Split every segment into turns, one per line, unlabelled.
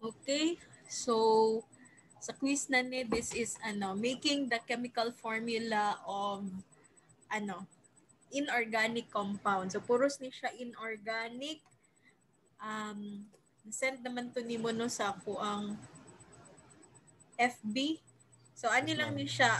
Okay, so sa quiz na ni, this is making the chemical formula of ano, inorganic compound. So puros ni siya inorganic. Send naman to ni mo no sa ako ang FB. So ano
Yes,
lang
ma'am.
ni siya,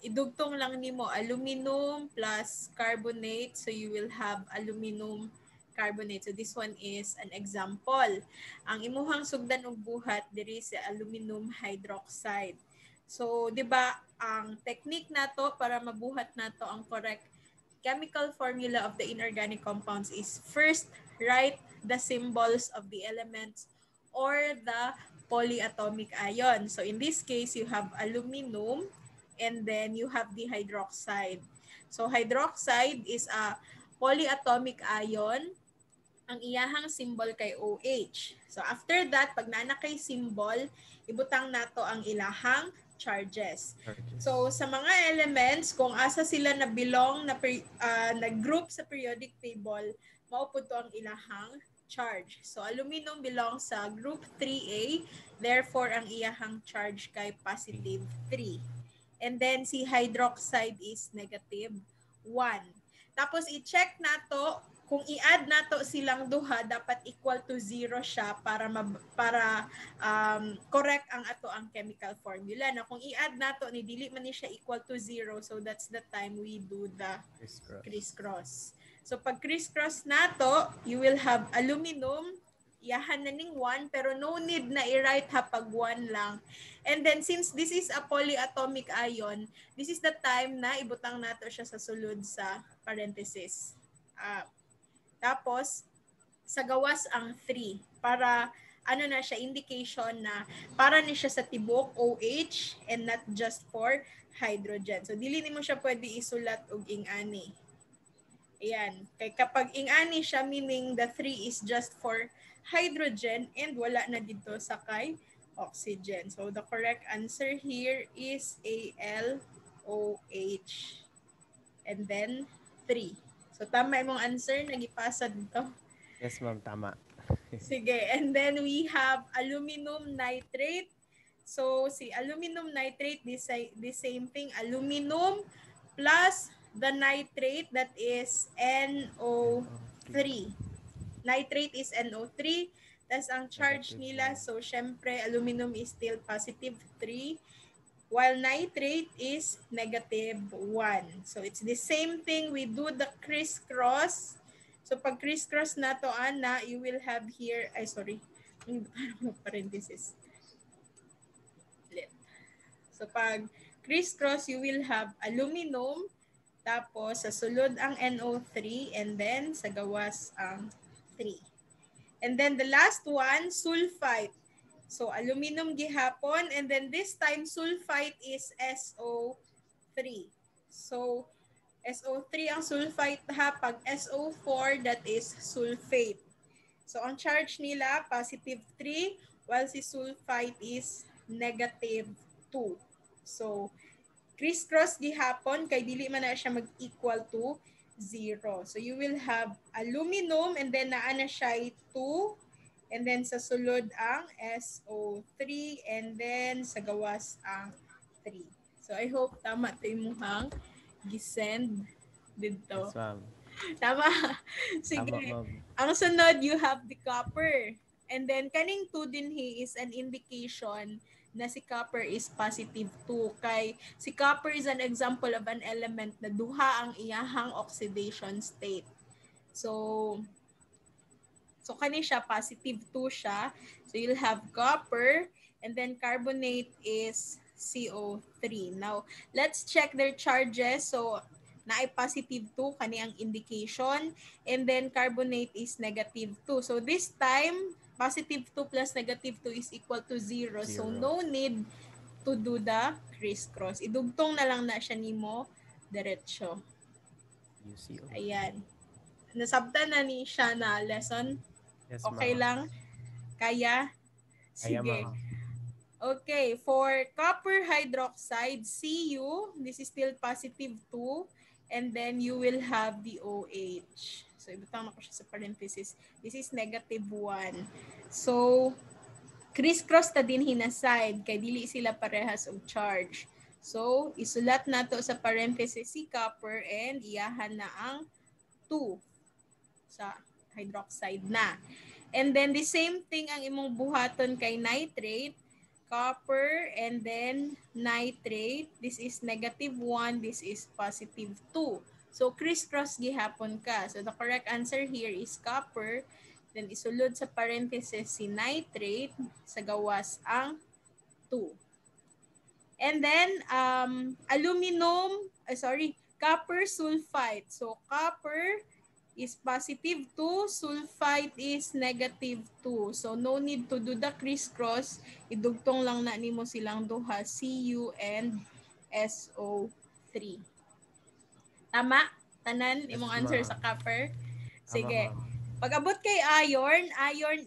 idugtong lang nimo aluminum plus carbonate. So you will have aluminum carbonate. So this one is an example. Ang imuhang sugdan og buhat diri sa aluminum hydroxide. So 'di ba ang technique nato para mabuhat nato ang correct chemical formula of the inorganic compounds is first write the symbols of the elements or the polyatomic ion. So in this case, you have aluminum and then you have the hydroxide. So hydroxide is a polyatomic ion. Ang iyahang symbol kay OH. So after that, pag naana kay symbol, ibutang nato ang ilahang charges. So
Charges.
sa mga elements, kung asa sila na belong na group sa periodic table, mao pud to ang ilahang charge. So aluminum belongs sa group 3A, therefore ang iyahang charge kay
Okay.
positive 3. And then si hydroxide is negative 1. Tapos i-check nato kung i-add nato silang duha dapat equal to 0 siya para correct ang ato ang chemical formula. Na kung i-add nato ni dili man ni siya equal to 0, so that's the time we do the
Crisscross.
crisscross. So pag crisscross nato, you will have aluminum, yahan na ning 1 pero no need na i-write ha pag 1 lang. And then since this is a polyatomic ion, this is the time na ibutang nato siya sa sulod sa parenthesis. Tapos sa gawas ang 3 para ano na siya indication na para ni siya sa tibok OH and not just for hydrogen. So dili nimo siya pwede isulat og ing-ani. Ayan. Kay kapag ing-ani siya, meaning the 3 is just for hydrogen and wala na dito sa kay oxygen. So the correct answer here is ALOH. And then 3. So tama imong answer, nagipasa dito.
Yes, ma'am. Tama.
Sige, and then we have aluminum nitrate. So si aluminum nitrate, the same thing, aluminum plus the nitrate that is
NO3.
NO3. Nitrate is NO3. Tas ang charge
Negative
nila,
1.
so syempre aluminum is still positive 3 while nitrate is negative 1. So it's the same thing, we do the crisscross. So pag crisscross na to, ana, you will have here, ay sorry, parenthesis. So pag crisscross, you will have aluminum, tapos sa sulod ang NO3, and then sa gawas ang 3. And then the last one, sulfite. So aluminum gihapon, and then this time sulfite is SO3. So SO3 ang sulfite ha, pag SO4 that is sulfate. So ang charge nila positive 3 while si sulfite is negative 2. So crisscross gihapon kay dili man na siya mag-equal to 0. So you will have aluminum and then naa na siya 2 and then sa sulod ang SO3 and then sa gawas ang 3. So I hope tama to imuhang gisend dito.
Yes, ma'am.
Tama.
Tama,
Sige.
ma'am.
Ang sunod, you have the copper. And then, kaning 2 din he is an indication na si copper is positive 2. Kay si copper is an example of an element na duha ang iyahang oxidation state. So, kani siya, positive 2 siya. So, you'll have copper and then carbonate is CO3. Now, let's check their charges. So, naay positive 2, kani ang indication. And then, carbonate is negative 2. So, this time, positive 2 plus negative 2 is equal to 0. So,
0.
no need to do the crisscross. Idugtong na lang na siya nimo diretso.
UCO.
Ayan. Nasabtan na ni siya na lesson.
Yes,
Okay
ma'am.
lang? Kaya?
Kaya,
Sige.
ma'am.
Okay, for copper hydroxide, Cu, this is still positive 2, and then you will have the OH. So, ibutang na ko siya sa parenthesis. This is negative 1. So, Criss-cross ta din hinaside kay dili sila parehas og charge. So, isulat nato sa parenthesis si copper and iyahan na ang 2 sa hydroxide na. And then the same thing ang imong buhaton kay nitrate, copper and then nitrate. This is -1, this is +2. So criss-cross gihapon ka. So the correct answer here is copper. Then isulod sa parenthesis si nitrate sa gawas ang 2. And then copper sulfite. So copper is +2, sulfite is -2. So no need to do the crisscross. Idugtong lang na nimo silang duha, Cu and SO3. Tama? Tanan imong answer sa copper? Sige. Pag-abot kay iron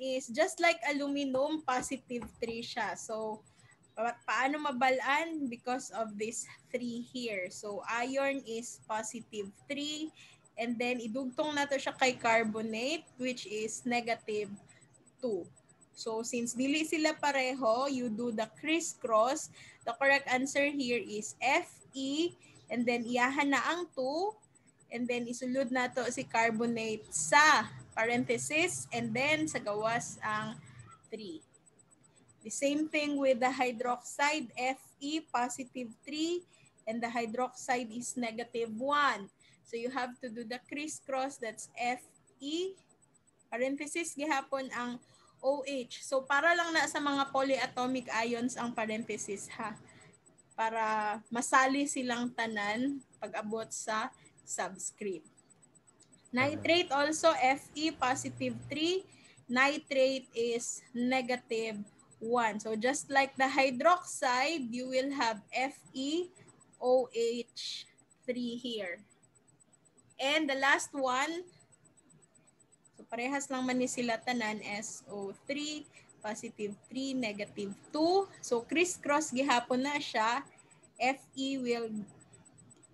is just like aluminum, +3 siya. So, paano mabalaan? Because of this 3 here. So, iron is +3. And then, idugtong nato siya kay carbonate, which is -2. So, since dili sila pareho, you do the crisscross. The correct answer here is Fe. And then, iyahan na ang 2. And then, isulod nato si carbonate sa parenthesis. And then, sa gawas ang 3. The same thing with the hydroxide, Fe +3, and the hydroxide is -1. So you have to do the crisscross, that's Fe, parenthesis gihapon ang OH. So para lang na sa mga polyatomic ions ang parenthesis ha. Para masali silang tanan pag-abot sa subscript. Nitrate also, Fe +3, nitrate is -1. So just like the hydroxide, you will have FeOH3 here. And the last one, so parehas lang man ni sila tanan, SO3, +3, -2. So crisscross gihapon na siya. Fe will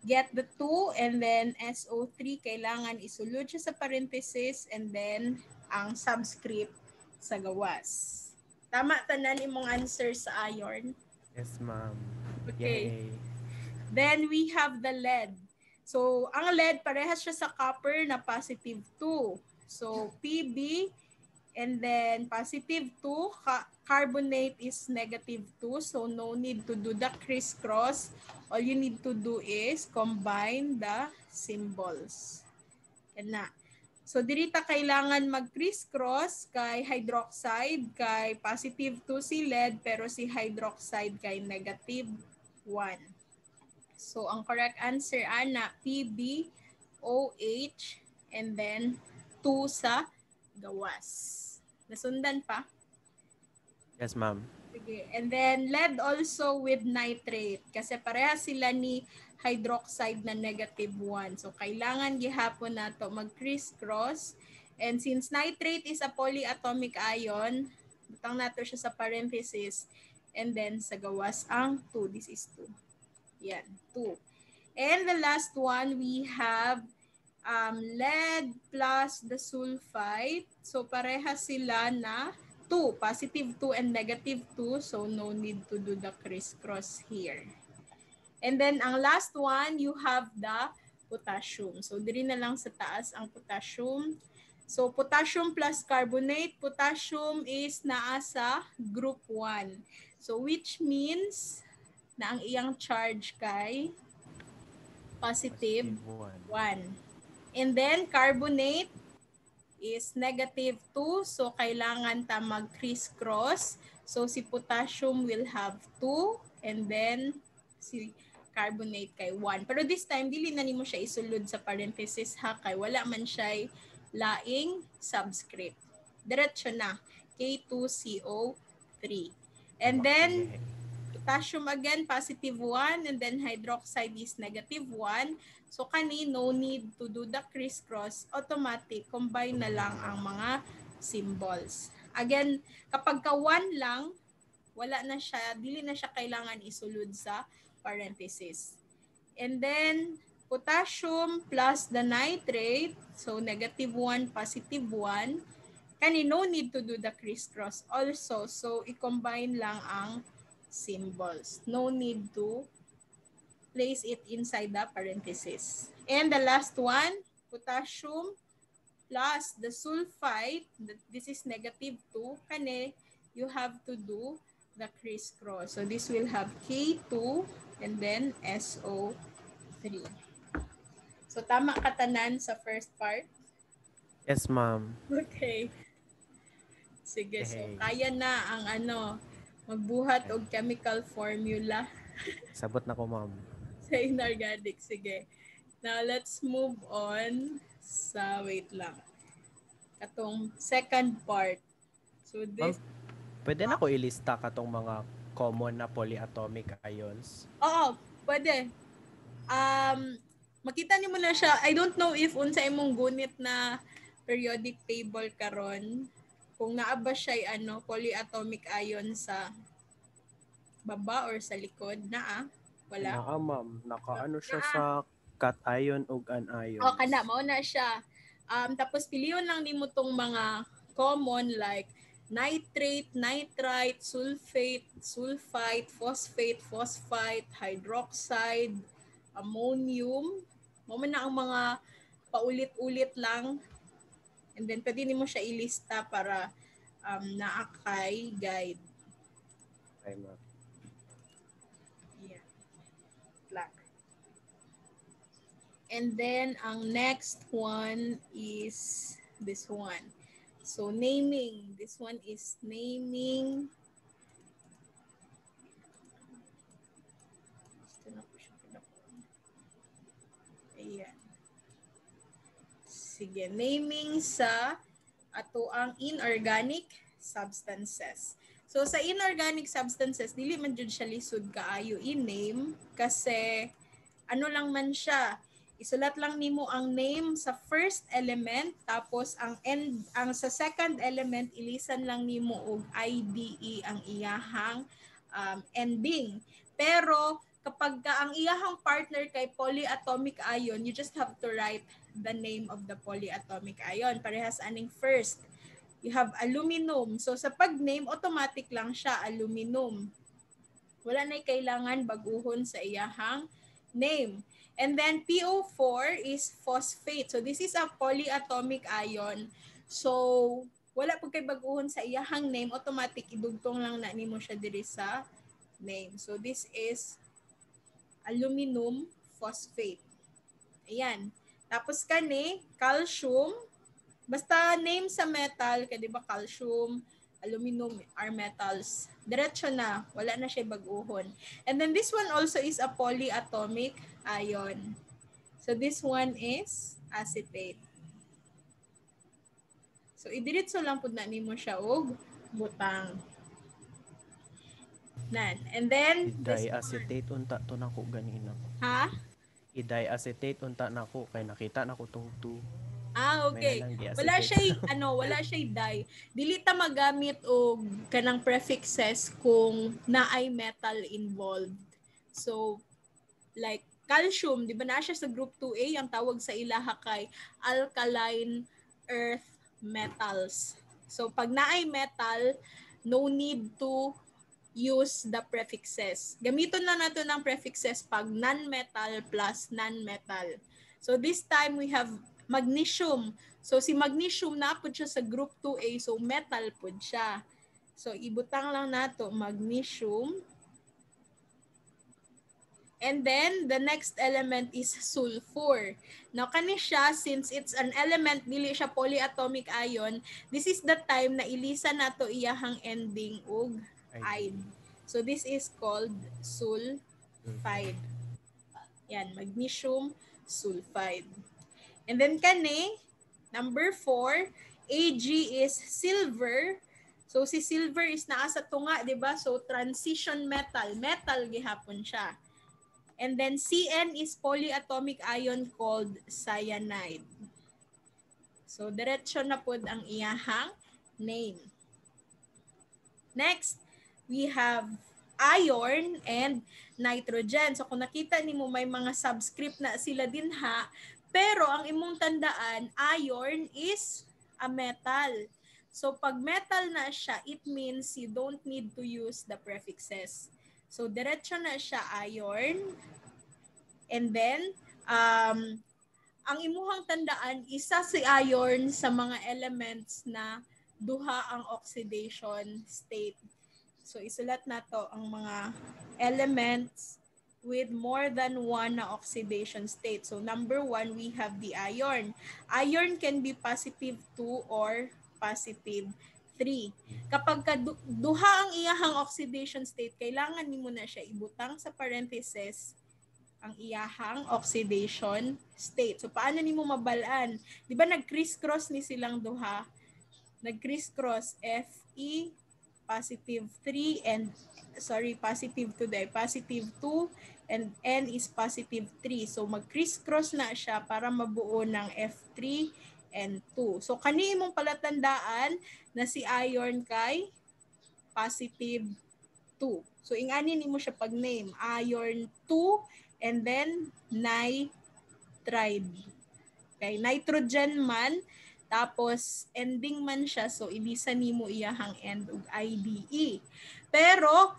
get the 2 and then SO3 kailangan isulod siya sa parenthesis and then ang subscript sa gawas. Tama tanan imong answer sa iron?
Yes, ma'am.
Okay.
Yay.
Then we have the lead. So ang lead parehas siya sa copper na +2. So Pb and then +2, carbonate is -2. So no need to do the crisscross. All you need to do is combine the symbols. Yan na. So diri ta kailangan mag-crisscross kay hydroxide, kay +2 si lead, pero si hydroxide kay -1. So ang correct answer ana, PbOH and then 2 sa gawas. Nasundan pa?
Yes, ma'am.
Sige. And then lead also with nitrate kasi pareha sila ni hydroxide na -1. So kailangan gihapon nato mag-crisscross. And since nitrate is a polyatomic ion, butang nato siya sa parenthesis and then sa gawas ang 2. This is 2. Yan, 2. And the last one we have lead plus the sulfite. So pareha sila na 2, +2 and -2. So no need to do the crisscross here. And then ang last one, you have the potassium. So diri na lang sa taas ang potassium. So potassium plus carbonate, potassium is naa sa group 1. So which means na ang iyang charge kay +1. And then carbonate is -2. So kailangan ta mag-crisscross. So si potassium will have 2 and then si carbonate kay 1. Pero this time, dili na nimo siya isulod sa parenthesis ha, kay wala man siya laing subscript. Diretso na, K2CO3. And then, potassium again, +1, and then hydroxide is -1. So kani, no need to do the crisscross. Automatic, combine na lang ang mga symbols. Again, kapag ka 1 lang, wala na siya, dili na siya kailangan isulod sa parenthesis. And then, potassium plus the nitrate, so -1, +1. Kani no need to do the crisscross also. So i-combine lang ang symbols. No need to place it inside the parenthesis. And the last one, potassium plus the sulfite, this is -2, kane, you have to do the crisscross. So this will have K2 and then SO3. So tama katanan sa first part?
Yes, ma'am.
Okay. Sige, so
Hey.
kaya na ang magbuhat
Ay,
og chemical formula
sabot na ko, ma'am.
sa inorganic. Sige. Now, let's move on sa, wait lang, katong second part. So,
Ma'am,
this,
pwede na ko ilista katong mga common na polyatomic ions.
oo, pwede. Makita niyo mo na siya. I don't know if unsa imong gunit na periodic table karon, kung naa ba siya polyatomic ion sa baba or sa likod, naa? Wala?
Naa, ma'am. Nakaano siya
Naa.
sa cation ug anions.
O, kana, mao na siya. Tapos piliyon lang nimo tong mga common like nitrate, nitrite, sulfate, sulfite, phosphate, phosphite, hydroxide, ammonium. Mao man na ang mga paulit-ulit lang. And then pwede nimo siya ilista para naa kay guide.
Okay, ma'am.
Yeah. Black. And then, ang next one is this one. So, naming. This one is naming. Ayan. Sige, naming sa ato ang inorganic substances. So, sa inorganic substances, dili man jud siya lisod kaayo i-name kasi ano lang man siya, isulat lang nimo ang name sa first element, tapos ang sa second element ilisan lang nimo og IDE ang iyahang ending. Pero kapag ang iyahang partner kay polyatomic ion, you just have to write the name of the polyatomic ion. Parehas aning first. You have aluminum. So sa pag-name, automatic lang siya aluminum. Wala na kailangan baguhon sa iyahang name. And then PO4 is phosphate. So this is a polyatomic ion. So wala pag kay baguhon sa iyahang name, automatic idugtong lang na nimo siya diri sa name. So this is aluminum phosphate. Ayan. Tapos kani, calcium. Basta name sa metal, kaya di ba calcium, aluminum are metals. Diretso na, wala na siya baguhon. And then this one also is a polyatomic ion. So this one is acetate. So idiretso lang pud na nimo siya og butang. Nan. And then
I-diacetate unta to nako ganina.
Ha?
I-diacetate unta nako kay nakita nako tong 2.
Okay. Wala siya dye. Dili ta magamit og kanang prefixes kung naay metal involved. So like calcium, di ba na siya sa group 2A, ang tawag sa ilaha kay alkaline earth metals. So pag naay metal, no need to use the prefixes. Gamiton na nato ng prefixes pag non-metal plus non-metal. So this time we have magnesium. So si magnesium na pud siya sa group 2A, so metal pud siya. So ibutang lang nato magnesium. And then the next element is sulfur. Now kani siya, since it's an element, dili siya polyatomic ion, this is the time na ilisa nato iyahang ending og ide. So this is called sulfide. Yan, magnesium sulfide. And then kani, number 4, Ag is silver. So si silver is naa sa tunga, di ba? So transition metal, metal gihapon siya. And then Cn is polyatomic ion called cyanide. So diretso na pud ang iyahang name. Next, we have iron and nitrogen. So kung nakita nimo may mga subscript na sila dinha, pero ang imong tandaan, iron is a metal. So pag metal na siya, it means you don't need to use the prefixes. So diretso na siya iron. And then, ang imuhang tandaan, isa si iron sa mga elements na duha ang oxidation state. So isulat na to ang mga elements with more than one na oxidation state. So number 1, we have the iron. Iron can be positive 2 or positive 3. Kapag duha ang iyahang oxidation state, kailangan nimo na siya ibutang sa parentheses ang iyahang oxidation state. So paano nimo mabalaan? Di ba nag-criss-cross ni silang duha? Nag-criss-cross Fe positive 3 and positive 2 day, positive 2 and N is positive 3. So mag-criss-cross na siya para mabuo ng F3 and 2. So kani imong palatandaan na si iron kay positive 2. So ingani nimo siya pag name, iron 2 and then nitride. Okay, nitrogen man tapos ending man siya, so ibisan nimo iyahang end og IDE. Pero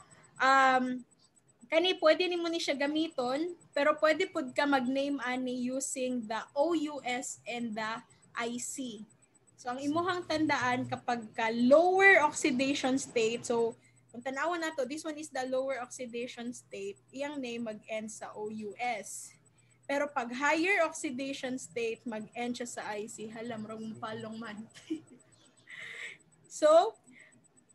kani pwede nimo ni siya gamiton, pero pwede pud ka mag-name ani using the OUS and the IC. So ang imuhang tandaan kapag ka lower oxidation state, so kung tanawon nato, this one is the lower oxidation state, iyang name mag-end sa OUS. Pero pag higher oxidation state, mag-end siya sa IC. Hala, marang palong man. So,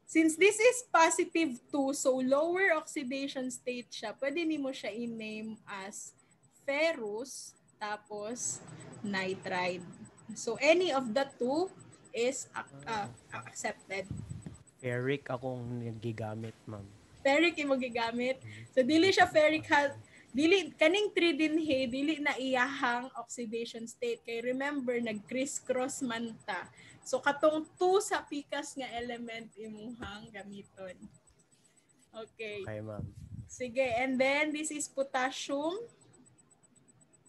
since this is positive 2, so lower oxidation state siya, pwede nimo siya i-name as ferrous, tapos nitride. So, any of the two is accepted.
Ferric akong gigamit, ma'am.
Ferric yung magigamit. So, dili siya ferric dili kaning 3 dinhi dili na iyahang oxidation state kay remember nag-criss-cross man ta. So katong 2 sa pikas nga element imuhang gamiton. Okay.
Okay, ma'am.
Sige, and then this is potassium.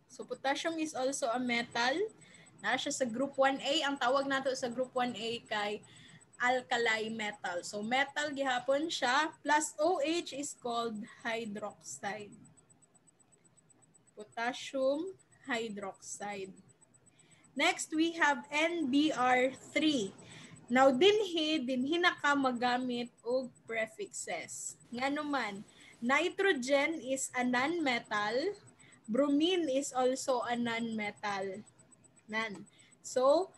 So potassium is also a metal. Na siya sa group 1A, ang tawag nato sa group 1A kay alkali metal. So metal gihapon siya plus OH is called hydroxide. Potassium hydroxide. Next, we have NBr3. Now, dinhi na ka magamit og prefixes. Nga naman, nitrogen is a non-metal. Bromine is also a non-metal. So,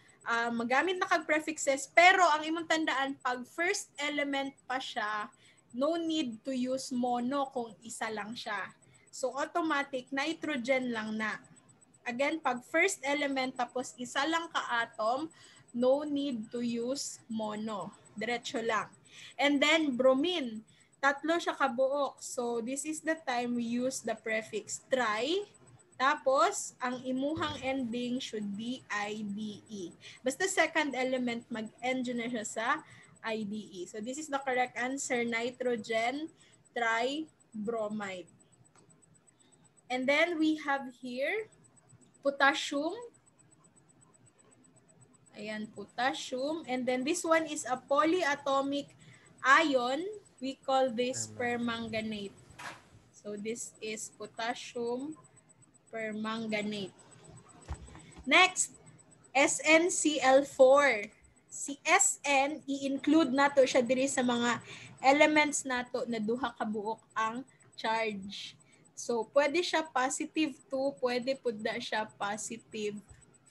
magamit na kag prefixes. Pero, ang imong tandaan, pag first element pa siya, no need to use mono kung isa lang siya. So, automatic, nitrogen lang na. Again, pag first element tapos isa lang ka-atom, no need to use mono. Diretso lang. And then, bromine. Tatlo siya kabuok. So, this is the time we use the prefix tri. Tapos, ang imuhang ending should be IDE. Basta second element, mag-end na siya sa IDE. So, this is the correct answer, nitrogen tribromide. And then we have here potassium. Ayan, potassium. And then this one is a polyatomic ion. We call this permanganate. So this is potassium permanganate. Next, SnCl4. Si Sn, i-include nato siya diri sa mga elements nato na duha ka buok ang charge. So, pwede siya positive 2, pwede po na siya positive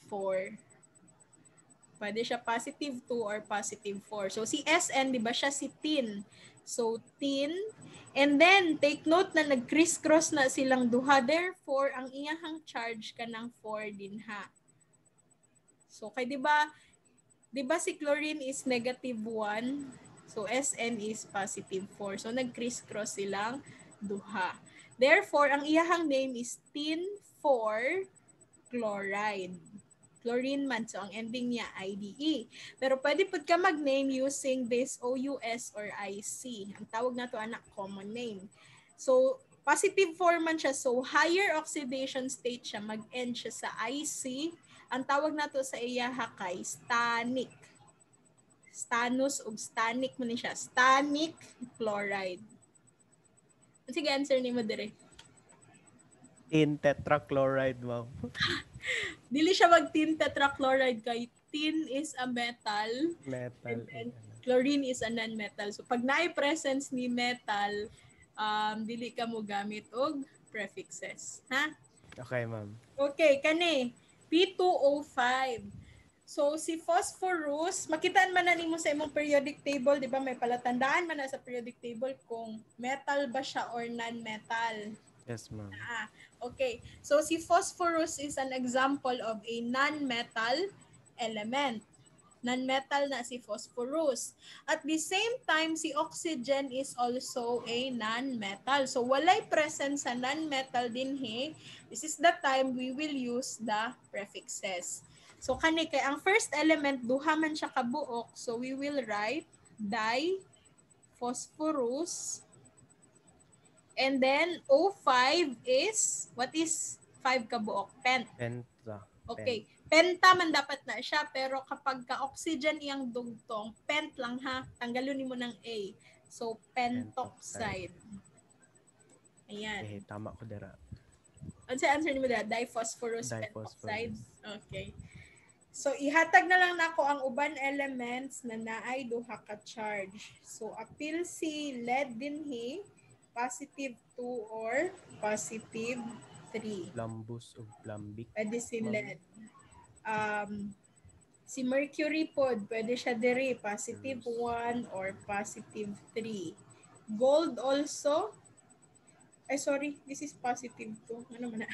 4. Pwede siya positive 2 or positive 4. So, si Sn, di ba siya si tin? So, tin. And then, take note na nag-criss-cross na silang duha. Therefore, ang iyahang charge ka ng 4 din ha. So, kay di ba si chlorine is negative 1? So, Sn is positive 4. So, nag-criss-cross silang duha. Therefore, ang iyahang name is tin 4 chloride. Chlorine man. So, ang ending niya, IDE. Pero pwede po ka mag-name using this OUS or IC. Ang tawag na to anak, common name. So, positive 4 man siya. So, higher oxidation state siya. Mag-end siya sa IC. Ang tawag na to sa iyaha kay stannic. Stannous ug stannic man ni siya. Stannic chloride. Sige, answer ni mo dire.
Tin tetrachloride, ma'am.
Dili siya mag-tin tetrachloride kay tin is a metal
Metal.
and chlorine is a non-metal. So pag naay presence ni metal, dili ka mo gamit og prefixes, ha?
Okay, ma'am.
Okay, kani P2O5. So si phosphorus, makitaan man na nimo sa imong periodic table, di ba? May palatandaan man na sa periodic table kung metal ba siya or non-metal.
Yes, ma'am.
Okay. So si phosphorus is an example of a non-metal element. Non-metal na si phosphorus. At the same time, si oxygen is also a non-metal. So walay presence sa non-metal dinhi. This is the time we will use the prefixes. So kani kay ang first element duha man siya kabuok. So we will write diphosphorus. And then O5 is, what is 5 kabuok? Pent.
Penta.
Okay. Penta man dapat na siya, pero kapag ka-oxygen iyang dugtong, pent lang ha, tanggalon mo ng A. So, pentoxide. Ayan.
Okay, tama ko dira.
Ano sa answer mo dira? Diphosphorus pentoxide? Okay. So, ihatag na lang nako ang uban elements na naay duha ka charge. So, apil si lead dinhi, positive 2 or positive 3.
Plumbus o plumbik.
Pwede si lead. Si mercury pod, pwede siya diri, positive 1 or positive 3. Gold also, this is positive 2. Ano man na?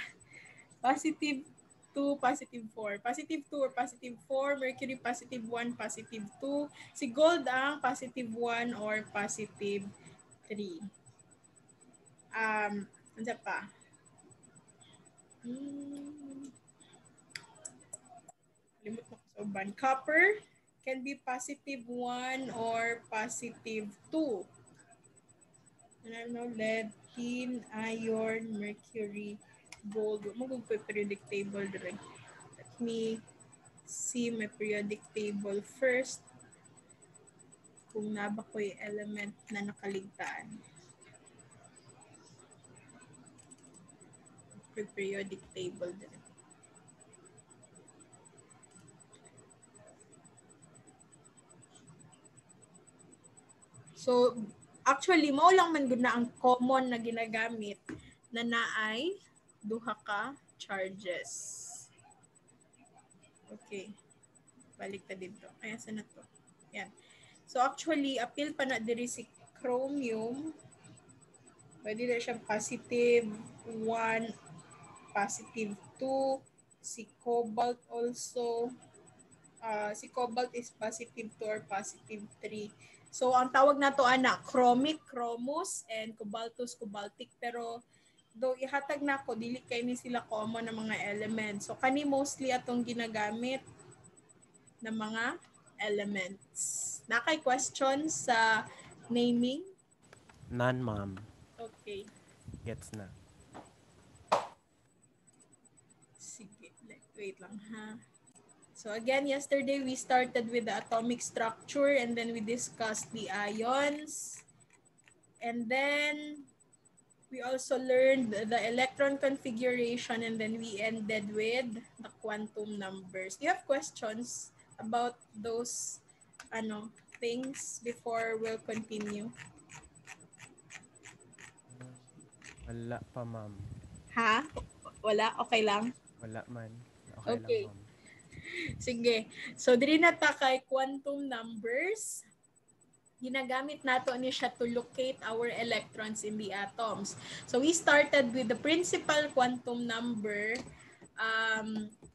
Positive 2, positive 4. Positive 2 or positive 4, mercury positive 1, positive 2. Si gold ang positive 1 or positive 3. Ano pa? Limot mo sa uban. Copper can be positive 1 or positive 2. Lead, tin, iron, mercury, gold. Magugpo periodic table dire. Let me see my periodic table first. Kung naba ko yung element na nakaligtaan. Periodic table dire. So, actually, mao lang man gud na ang common na ginagamit na naay duha ka charges. Okay. Balik ta dito. Ay, saan na to? Yan. So, actually, apil pa na diri si chromium. Pwede na siya positive 1, positive 2. Si cobalt also. Si cobalt is positive 2 or positive 3. So, ang tawag na to chromic, chromous, and cobaltous, cobaltic. Pero, though ihatag na ko, dili kay ni sila common na mga elements. So, kani mostly atong ginagamit na mga elements. Nakay questions sa naming?
None, ma'am.
Okay.
Gets na.
Sige, wait lang ha. So again, yesterday we started with the atomic structure and then we discussed the ions. And then we also learned the electron configuration and then we ended with the quantum numbers. Do you have questions about those things before we'll continue?
Wala pa, ma'am.
Ha? Wala? Okay lang?
Wala man. Okay. Lang, ma'am.
Sige. So, diri na ta kay quantum numbers. Ginagamit nato ni siya to locate our electrons in the atoms. So, we started with the principal quantum number.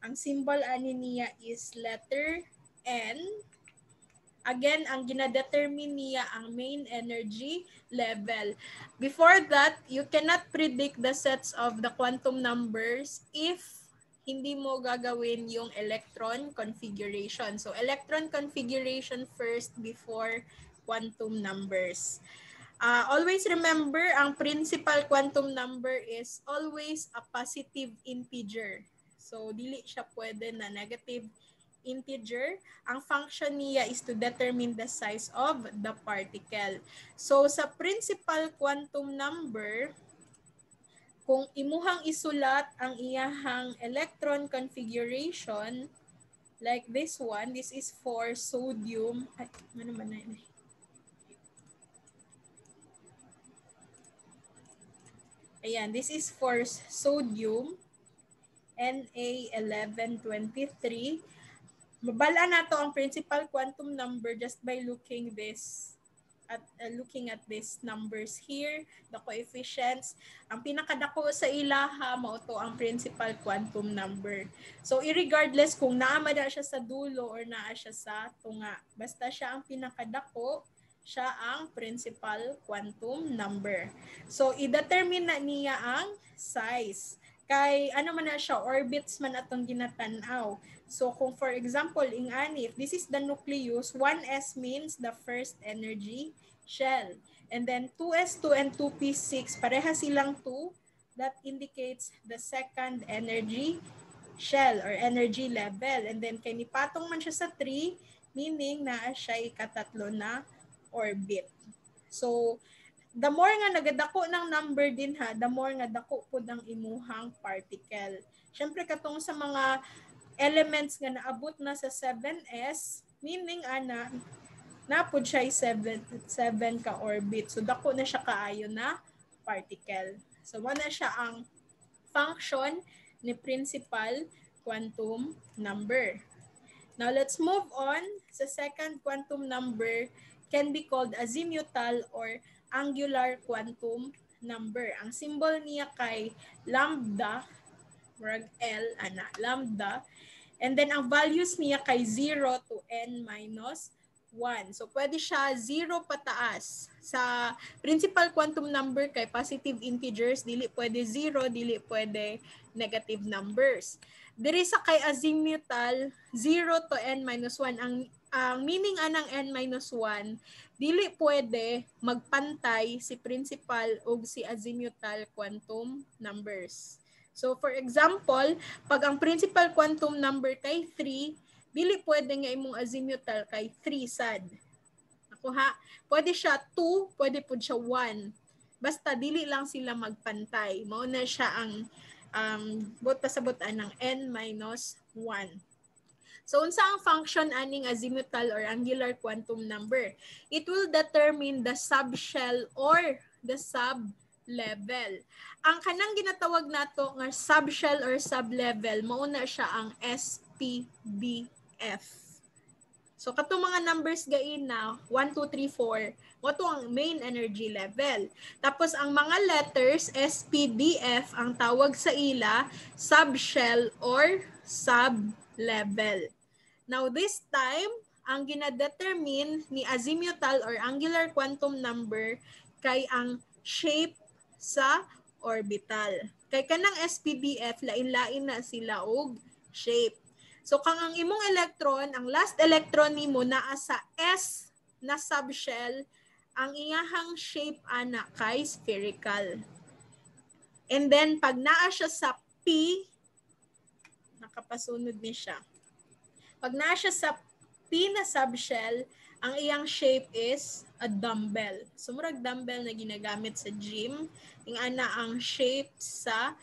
Ang symbol ani niya is letter N. Again, ang gina-determine niya ang main energy level. Before that, you cannot predict the sets of the quantum numbers if hindi mo gagawin yung electron configuration. So, electron configuration first before quantum numbers. Always remember, ang principal quantum number is always a positive integer. So, dili siya pwede na negative integer. Ang function niya is to determine the size of the particle. So sa principal quantum number, kung imuhang isulat ang iyahang electron configuration, like this one, this is for sodium. Ay, ano man na yun? Ayan, this is for sodium, Na1123. Mabalaan nato ang principal quantum number just by looking at these numbers here, the coefficients. Ang pinakadako sa ilaha mao to ang principal quantum number. So irregardless kung naa man siya sa dulo or naa siya sa tunga, basta siya ang pinakadako, siya ang principal quantum number. So i-determine na niya ang size. Kay ano man na siya, orbits man atong ginatanaw. So kung for example, ingani, if this is the nucleus, 1s means the first energy shell. And then 2s2 and 2p6, pareha silang 2. That indicates the second energy shell or energy level. And then kay nipatong man siya sa 3, meaning na siya ikatatlo na orbit. So the more nga nagadako ng number din ha, the more nga dako po ng imuhang particle. Siyempre katong sa mga elements nga naabot na sa 7s, meaning ana napod siya 7 ka orbit. So dako na siya kaayo na particle. So wala siya ang function ni principal quantum number. Now let's move on. Sa second quantum number can be called azimuthal or angular quantum number. Ang symbol niya kay lambda, L, lambda. And then ang values niya kay 0 to n minus 1. So pwede siya 0 pataas. Sa principal quantum number kay positive integers, dili pwede 0, dili pwede negative numbers. Diri sa kay azimuthal, 0 to n minus 1. Ang meaning anang n minus 1, dili pwede magpantay si principal o si azimuthal quantum numbers. So for example, pag ang principal quantum number kay 3, dili pwede nga imong azimuthal kay 3 sad. Ako ha, pwede siya 2, pwede pud siya 1. Basta dili lang sila magpantay. Mao na siya ang buta-sabutan ng n minus 1. So unsa ang function aning azimuthal or angular quantum number? It will determine the subshell or the sub-level. Ang kanang ginatawag nato nga subshell or sub-level, mao na siya ang SPDF. So katong mga numbers gain na 1, 2, 3, 4, mo to ang main energy level. Tapos ang mga letters SPDF ang tawag sa ila subshell or sub-level. Now this time, ang gina-determine ni azimuthal or angular quantum number kay ang shape sa orbital. Kay kanang SPDF, lain-lain na sila og shape. So kang ang imong electron, ang last electron nimo naa sa S na subshell, ang iyahang shape ana kay spherical. And then pag naa siya sa P, nakapasunod ni siya. Pag naa siya sa P na subshell, ang iyang shape is a dumbbell. So murag dumbbell na ginagamit sa gym, ing ana ang shape sa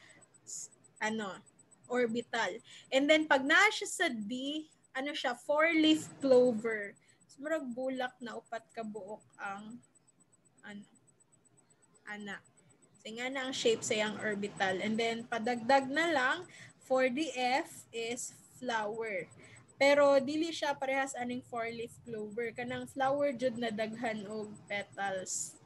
orbital. And then pag naa siya sa D, ano siya, 4-leaf clover. So murag bulak na upat ka buok ang ana. So nga na ang shape sa iyang orbital. And then padagdag na lang, for the F is flower. Pero dili siya parehas aning 4-leaf clover. Kanang flower jud na daghan og petals.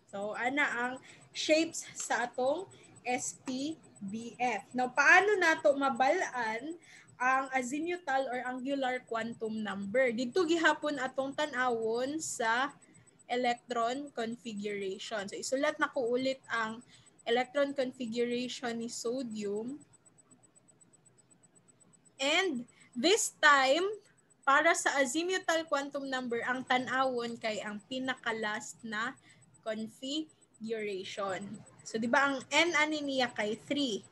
So ana ang shapes sa atong SPDF. Now paano nato mabalaan ang azimuthal or angular quantum number? Dito gihapon atong tan-awon sa electron configuration. So isulat na ko ulit ang electron configuration ni sodium. And this time, para sa azimuthal quantum number, ang tan-awon kay ang pinaka-last na configuration. So, di ba ang N ani niya kay 3?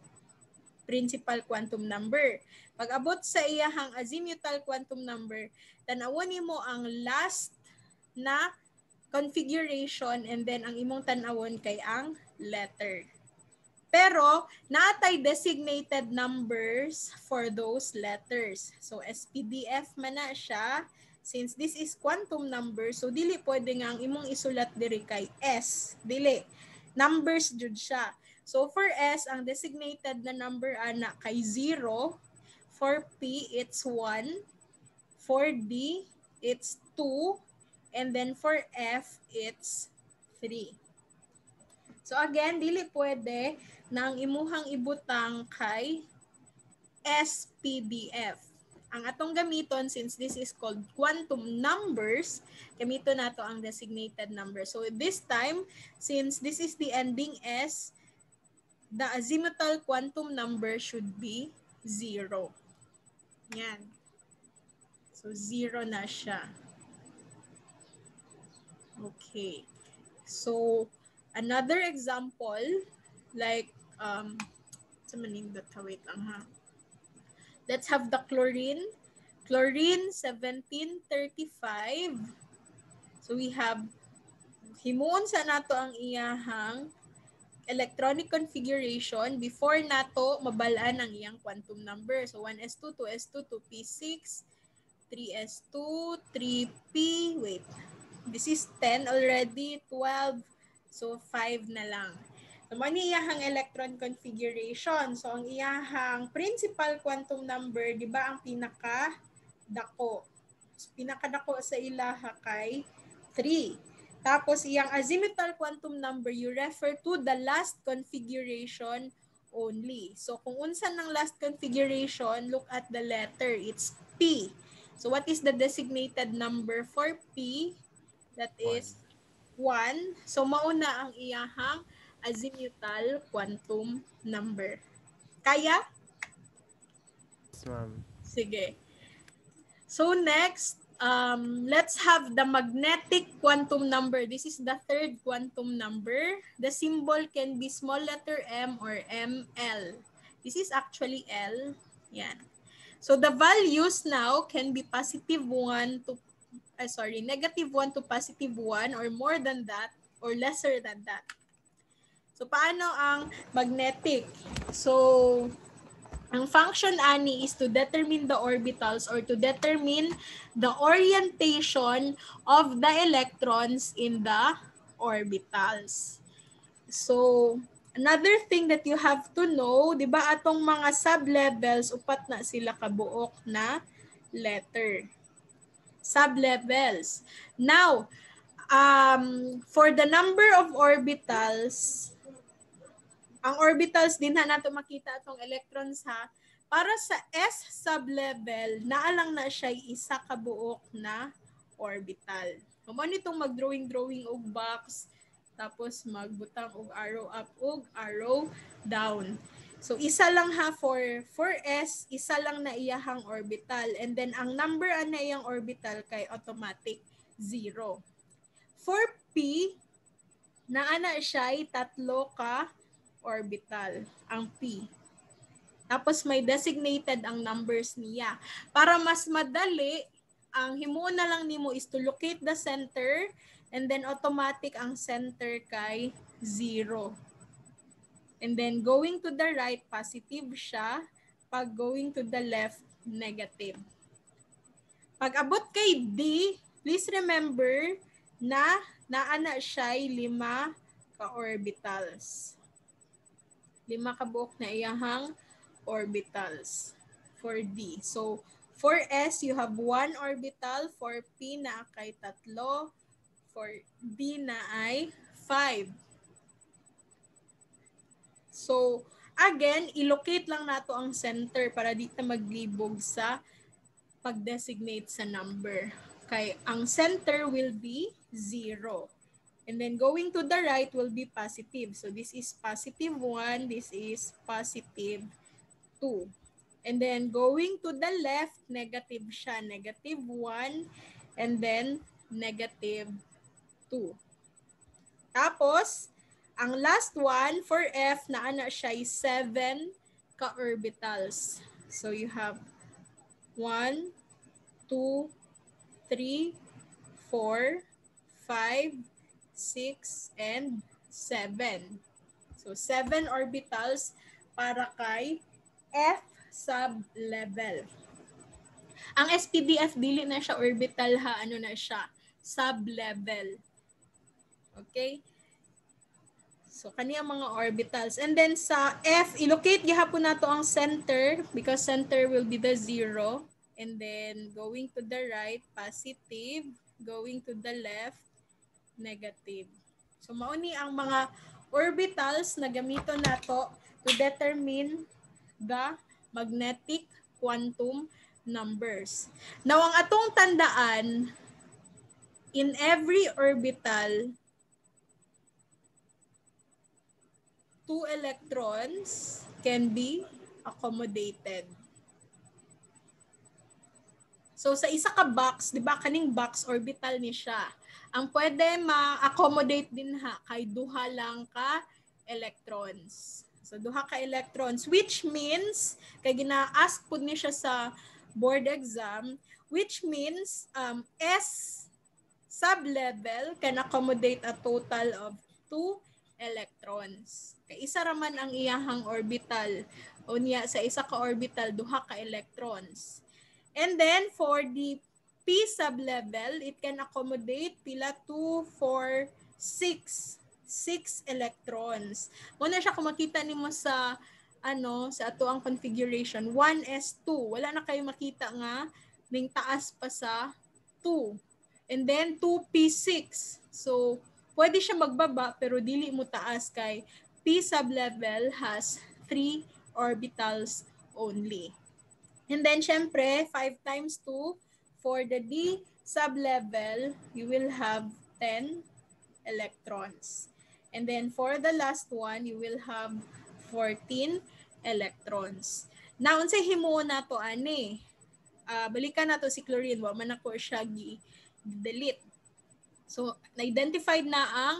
principal quantum number. Pag abot sa iyahang azimuthal quantum number, tanawon nimo ang last na configuration and then ang imong tanawon kay ang letter. Pero, naatay designated numbers for those letters. So, SPDF man na siya. Since this is quantum number, so dili pwede nga ang imong isulat diri kay S. Dili. Numbers jud siya. So, for S, ang designated na number ana kay 0. For P, it's 1. For D, it's 2. And then for F, it's 3. So again, dili pwede na ang imuhang ibutang kay SPDF. Ang atong gamiton, since this is called quantum numbers, gamiton nato ang designated number. So this time, since this is the ending S, the azimuthal quantum number should be 0. Yan. So 0 na siya. Okay. So another example, like, wait lang ha. Let's have the chlorine. Chlorine 1735. So we have, himuon sa nato ang iyahang electronic configuration before nato mabalaan ang iyang quantum number. So 1s2, 2s2, 2p6, 3s2, 3p, wait. This is 10 already, 12. So 5 na lang. So, mani iyahang electron configuration. So, ang iyahang principal quantum number, di ba, ang pinakadako. So, pinakadako sa ilaha kay 3. Tapos, iyang azimuthal quantum number, you refer to the last configuration only. So, kung unsan ng last configuration, look at the letter. It's P. So, what is the designated number for P? That is 1. So, mauna ang iyahang azimuthal quantum number. Kaya?
Yes, ma'am.
Sige. So next, let's have the magnetic quantum number. This is the third quantum number. The symbol can be small letter M or ML. This is actually L. Yan. So the values now can be negative 1 to positive 1 or more than that or lesser than that. So, paano ang magnetic? So, ang function ani is to determine the orbitals or to determine the orientation of the electrons in the orbitals. So, another thing that you have to know, di ba atong mga sublevels, upat na sila kabuok na letter. Sublevels. Now, for the number of orbitals, ang orbitals din nato makita atong electrons ha. Para sa S sublevel, naalang na siya isa ka buok na orbital. Kamo nitong mag-drawing og box, tapos magbutang og arrow up og arrow down. So isa lang ha for S, isa lang na iyahang orbital. And then ang number na iyang orbital kay automatic 0. For P, naana siya ay 3 ka orbital, ang P. Tapos may designated ang numbers niya. Para mas madali, ang himuon na lang nimo is to locate the center and then automatic ang center kay 0. And then going to the right, positive siya. Pag going to the left, negative. Pag abot kay D, please remember na naana siya ay 5 ka-orbitals. 5 kabuok na iyahang orbitals for D. So, for S, you have 1 orbital. For P na kay 3. For D na ay 5. So, again, ilocate lang nato ang center para di ta maglibog sa pag-designate sa number. Kay ang center will be 0. And then going to the right will be positive. So this is positive 1, this is positive 2. And then going to the left, negative siya, negative 1, and then negative 2. Tapos, ang last one for F, naana siya is 7 ka-orbitals. So you have 1, 2, 3, 4, 5, 6, and 7. So 7 orbitals para kay F sub-level. Ang SPDF dili na siya orbital ha, ano na siya, sub-level. Okay? So kani ang mga orbitals. And then sa F, ilocate gihapon nato ang center because center will be the 0. And then going to the right, positive. Going to the left, negative. So mauni ang mga orbitals na gamiton nato to determine the magnetic quantum numbers. Now ang atong tandaan, in every orbital, 2 electrons can be accommodated. So sa isa ka box, 'di ba kaning box orbital ni siya. Ang pwede ma-accommodate din ha kay duha lang ka electrons. So duha ka electrons, which means kay gina-ask pud ni siya sa board exam, which means S sub-level can accommodate a total of 2 electrons. Kay isa raman ang iyahang orbital. Unya sa isa ka orbital duha ka electrons. And then for the P sub-level, it can accommodate pila 2, 4, 6. 6 electrons. Muna siya kung makita nimo sa sa ato ang configuration 1s2. Wala na kayo makita nga ning taas pa sa 2. And then 2p6. So pwede siya magbaba pero dili mo taas kay P sub-level has 3 orbitals only. And then, syempre, 5 times 2, for the D sub-level, you will have 10 electrons. And then, for the last one, you will have 14 electrons. Now, unsay himuon nato ani? Balikan nato si chlorine, wa man ako siya gi-delete. So, na-identified na ang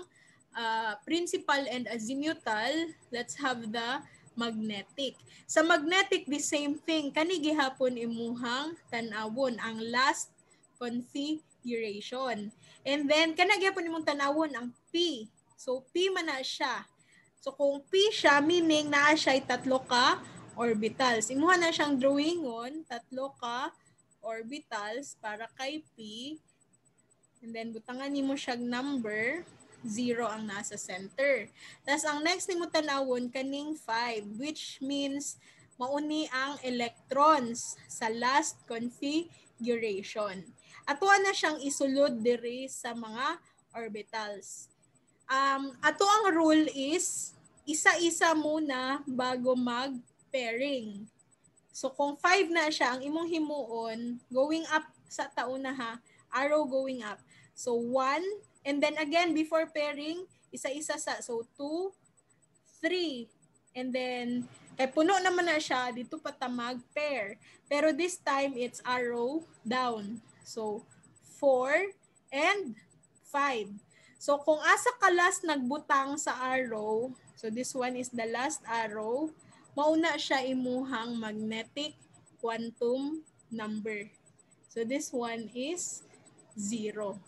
principal and azimuthal. Let's have the magnetic. Sa magnetic, the same thing. Kani gihapon imuhang tanawon ang last configuration. And then, kana gihapon imong tanawon ang P. So, P man na siya. So, kung P siya, meaning naa siya tatlo ka orbitals. Imuha na siyang drawingon, tatlo ka orbitals para kay P. And then, butangan nimo siyang number. 0 ang nasa center. Tapos ang next nimo tanawon kaning 5, which means mauni ang electrons sa last configuration. Ato na siyang isulod diri sa mga orbitals. Ato ang rule is isa-isa muna bago mag-pairing. So kung 5 na siya, ang imong himuon going up sa tauna ha, arrow going up. So 1, and then again, before pairing, isa-isa sa, so 2, 3. And then, kay puno naman na siya, dito pa ta mag-pair. Pero this time, it's arrow down. So, 4 and 5. So, kung asa ka last nagbutang sa arrow, so this one is the last arrow, mauna siya imuhang magnetic quantum number. So, this one is 0.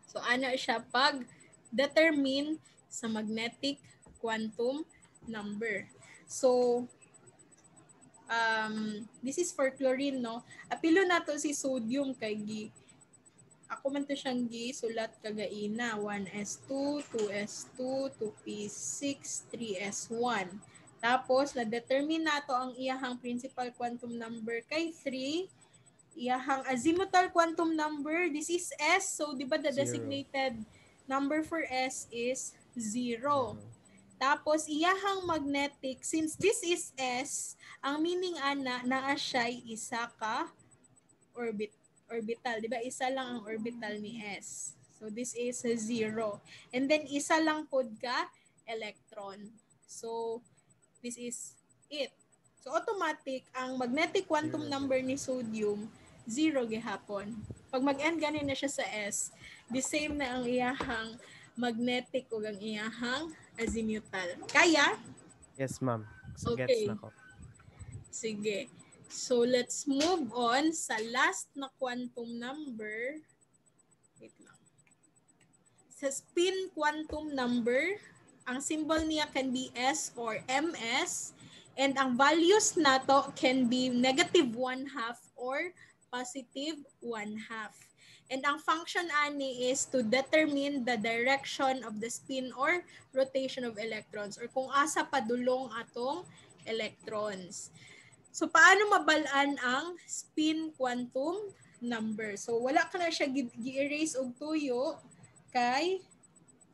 So, ana siya pag determine sa magnetic quantum number. So, this is for chlorine, no? Apilo nato si sodium kay ako man to siyang sulat kagaina. 1s2, 2s2, 2p6, 3s1. Tapos, na-determine nato ang iyahang principal quantum number kay 3. Iyahang azimuthal quantum number, this is S. So, di ba the designated number for S is 0. Tapos, iyahang magnetic, since this is S, ang meaning ana, naa siya'y isa ka orbital. Di ba? Isa lang ang orbital ni S. So, this is 0. And then, isa lang pod ka electron. So, this is it. So, automatic, ang magnetic quantum number ni sodium, 0 gihapon. Pag mag-end ganin na siya sa S, the same na ang iyahang magnetic o ang iyahang azimuthal. Kaya?
Yes, ma'am. Gets na
Okay.
ko.
Sige. So, let's move on sa last na quantum number. Wait lang. Sa spin quantum number, ang symbol niya can be S or MS, and ang values nato can be -1/2 or +1/2. And ang function ani is to determine the direction of the spin or rotation of electrons, or kung asa padulong atong electrons. So paano mabalaan ang spin quantum number? So wala ka na siya gi-erase og tuyo kay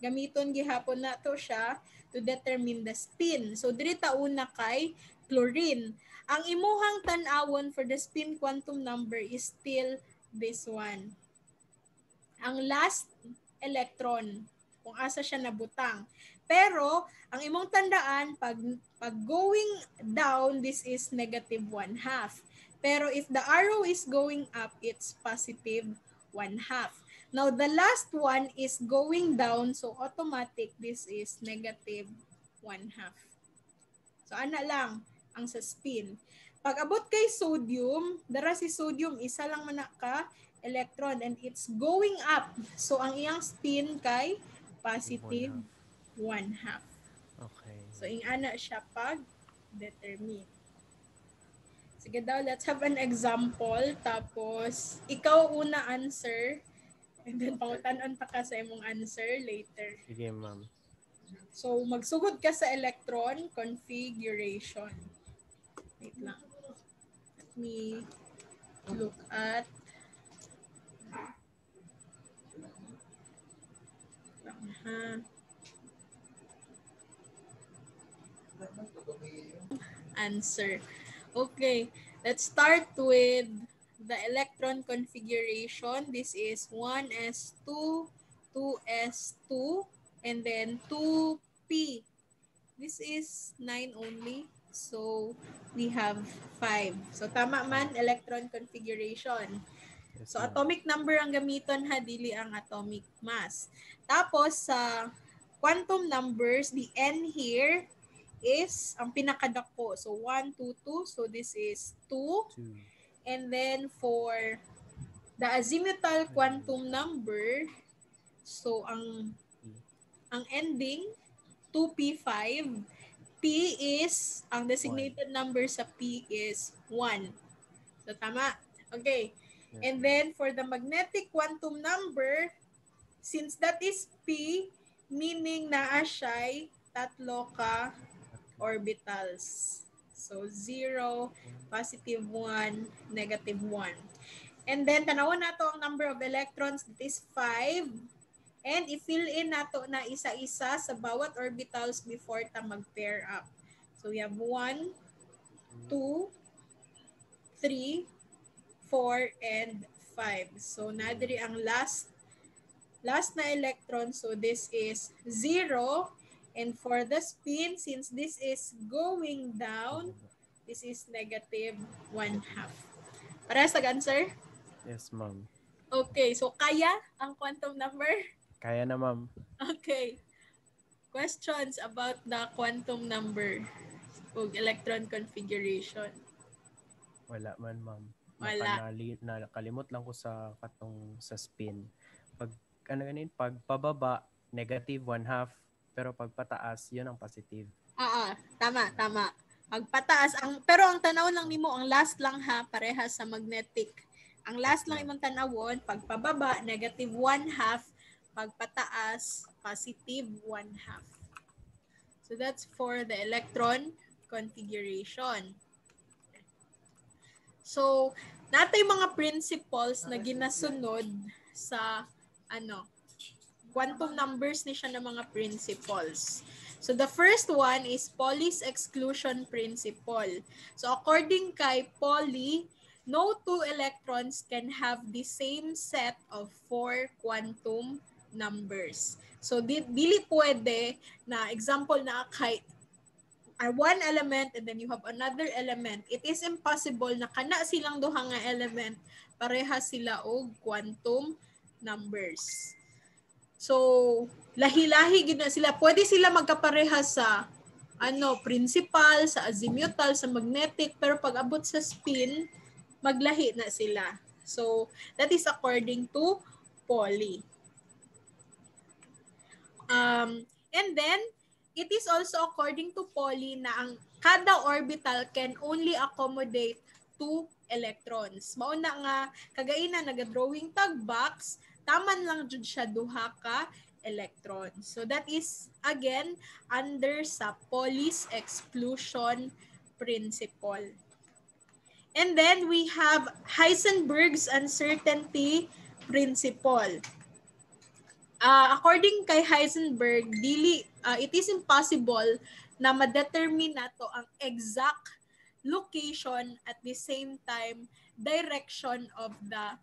gamiton gihapon nato siya to determine the spin. So diri ta una kay chlorine. Ang imuhang tan-awon for the spin quantum number is still this one. Ang last electron, kung asa siya nabutang. Pero ang imong tandaan, pag going down, this is -1/2. Pero if the arrow is going up, it's +1/2. Now, the last one is going down, so automatic, this is -1/2. So, ana lang ang sa spin. Pag abot kay sodium, dara si sodium, isa lang man ka electron and it's going up. So, ang iyang spin kay +1/2.
Okay.
So, ingana siya pag determine. Sige daw, let's have an example. Tapos, ikaw una answer. And then, pangutanon pa ka sa imong answer later.
Sige, ma'am.
So, magsugod ka sa electron configuration. Wait lang. Let me look at answer. Okay, let's start with the electron configuration. This is 1s2, 2s2, and then 2p. This is 9 only. So, we have 5. So, tama man, electron configuration.
Yes,
So,
ma'am.
atomic number ang gamiton ha, dili ang atomic mass. Tapos, sa quantum numbers, the n here is ang pinakadako. So, 1, 2, 2. So, this is 2.
2.
And then, for the azimuthal quantum number, so, ang ending, 2p5. P is, ang designated number sa P is 1. So, tama. Okay.
Yes,
And then, for the magnetic quantum number, since that is P, meaning naa siya'y tatlo ka orbitals. So, 0, +1, -1. And then, tanawon nato ang number of electrons. That is 5. And i-fill in nato na isa-isa sa bawat orbitals before ta mag-pair up. So, we have 1, 2, 3, 4, and 5. So, nadiri ang last na electron. So, this is 0. And for the spin, since this is going down, this is -1/2. Para sa answer?
Yes, ma'am.
Okay. So, kaya ang quantum number?
Kaya na, ma'am.
Okay. Questions about the quantum number o electron configuration?
Wala man, ma'am.
Wala.
Nakalimot lang ko sa katong sa spin. Pag pag pababa, -1/2, pero pag pataas, yun ang positive.
Tama. Pagpataas pero ang tanaw lang nimo ang last lang ha, parehas sa magnetic. Ang last lang imong tanawon, pagpababa -1/2, pagpataas +1/2. So that's for the electron configuration. So, natay mga principles na ginasunod sa quantum numbers ni siya ng mga principles. So, the first one is Pauli's exclusion principle. So, according kay Pauli, no two electrons can have the same set of 4 quantum numbers. So, dili pwede na example na kay one element and then you have another element. It is impossible na kana silang duha nga element pareha sila og quantum numbers. So, lahi-lahi gid na sila. Pwede sila magkapareha sa principal, sa azimuthal, sa magnetic, pero pag abot sa spin, maglahi na sila. So, that is according to Pauli. And then, it is also according to Pauli na ang kada orbital can only accommodate 2 electrons. Mauna nga, kagaina naga-drawing tag box, taman lang jud siya duha ka electrons. So that is, again, under sa Pauli's exclusion principle. And then we have Heisenberg's uncertainty principle. According kay Heisenberg, it is impossible na ma-determine nato ang exact location at the same time direction of the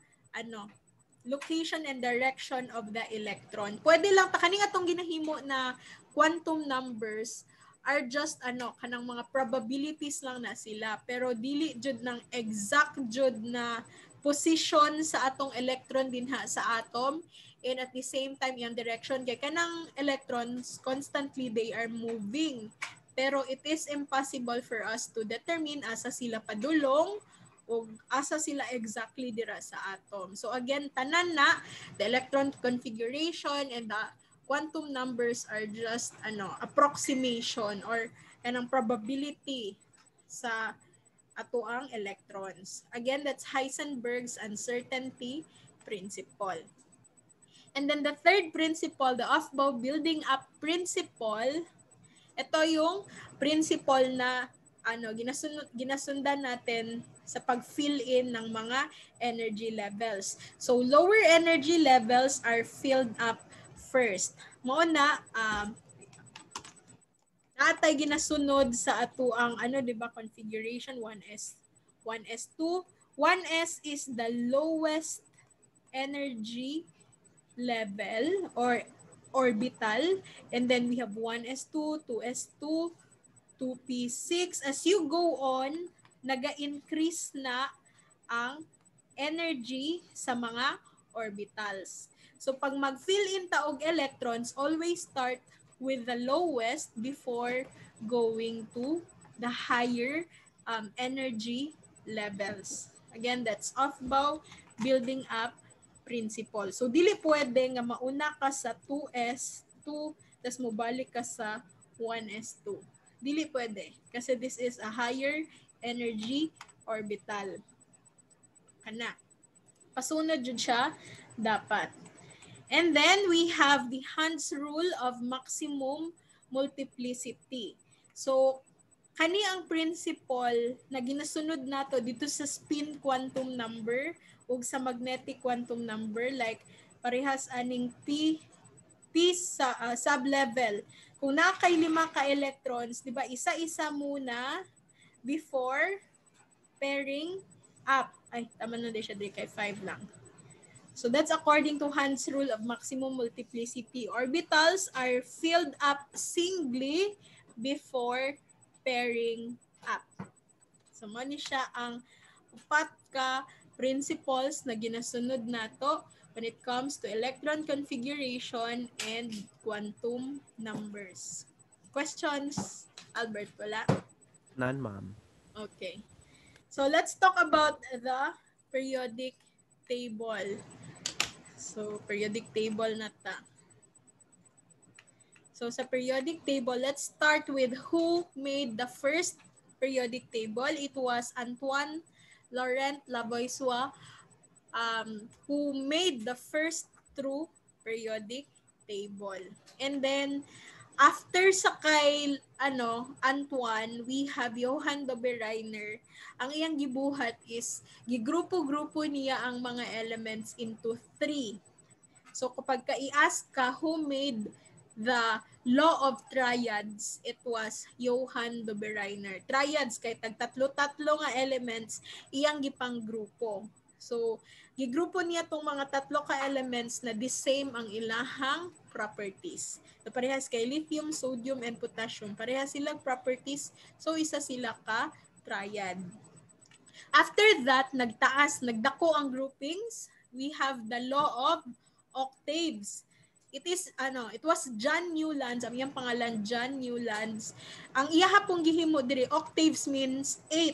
location and direction of the electron. Pwede lang kaning atong ginahimo na quantum numbers are just kanang mga probabilities lang na sila, pero dili jud ng exact jud na position sa atong electron dinha sa atom, and at the same time yung direction kay kanang electrons constantly they are moving, pero it is impossible for us to determine asa sila padulong o asa sila exactly dira sa atom. So again, tanan na the electron configuration and the quantum numbers are just approximation or kanang probability sa atoang electrons. Again, that's Heisenberg's uncertainty principle. And then the third principle, the Aufbau building up principle, ito yung principle na ginasundan natin sa pag-fill in ng mga energy levels. So lower energy levels are filled up first. Mao na natay ginasunod sa atuang configuration 1s 1s2. 1s is the lowest energy level or orbital, and then we have 1s2, 2s2, 2p6. As you go on, naga-increase na ang energy sa mga orbitals. So pag mag-fill in ta og electrons, always start with the lowest before going to the higher energy levels. Again, that's Aufbau building up principle. So dili pwede nga mauna ka sa 2s2 tas mobalik ka sa 1s2. Dili pwede kasi this is a higher energy orbital. Kana. Pasunod jud siya dapat. And then we have the Hund's rule of maximum multiplicity. So kani ang principle na ginasunod nato dito sa spin quantum number ug sa magnetic quantum number, like parehas aning p sa sub-level. Kung nakay 5 ka electrons, di ba, isa-isa muna before pairing up. Ay, tama na din siya, kay 5 lang. So that's according to Hund's rule of maximum multiplicity. Orbitals are filled up singly before pairing up. So mani siya ang upat ka principles na ginasunod nato when it comes to electron configuration and quantum numbers. Questions, Albert? Wala?
None, ma'am.
Okay. So let's talk about the periodic table. So periodic table na ta. So sa periodic table, let's start with who made the first periodic table. It was Antoine Laurent Lavoisier who made the first true periodic table. And then after sa kay Antoine, we have Johann Dobereiner. Ang iyang gibuhat is gigrupo-grupo niya ang mga elements into 3. So kapag i-ask ka who made the law of triads, it was Johann Dobereiner. Triads kay tag tatlo-tatlo nga elements iyang gipang grupo. So gigrupo niya tong mga tatlo ka elements na the same ang ilahang properties. So parehas kay lithium, sodium, and potassium. Parehas silang properties, so isa sila ka triad. After that, nagdako ang groupings. We have the law of octaves. It was John Newlands, ang iyang pangalan John Newlands. Ang iyaha pong gihimo diri, octaves means 8.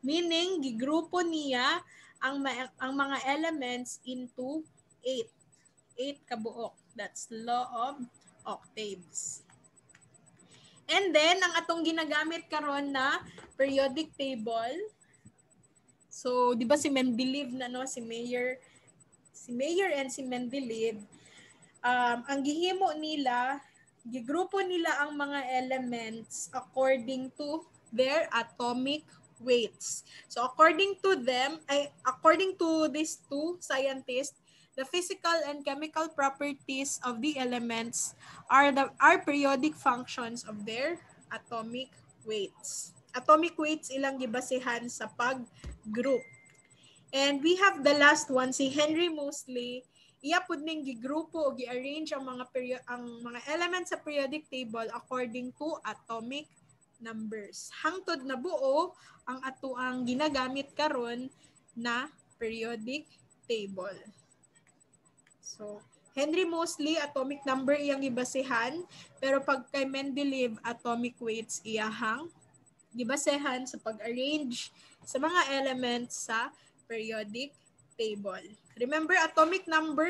Meaning gigrupo niya ang mga elements into 8. 8 kabuok. That's law of octaves. And then ang atong ginagamit karon na periodic table. So, di ba si Mendeleev na no, si Mayer and si Mendeleev, ang gihimo nila, gigrupo nila ang mga elements according to their atomic weights. So according to these two scientists, the physical and chemical properties of the elements are periodic functions of their atomic weights. Atomic weights ilang gibasehan sa pag-group. And we have the last one, si Henry Moseley. Iya pud ning gigrupo o gi-arrange ang mga elements sa periodic table according to atomic numbers. Hangtod na buo ang atoang ginagamit karon na periodic table. So, Henry Moseley, atomic number iyang gibasehan, pero pag kay Mendeleev, atomic weights iyahang gibasehan sa pag-arrange sa mga elements sa periodic table. Remember, atomic number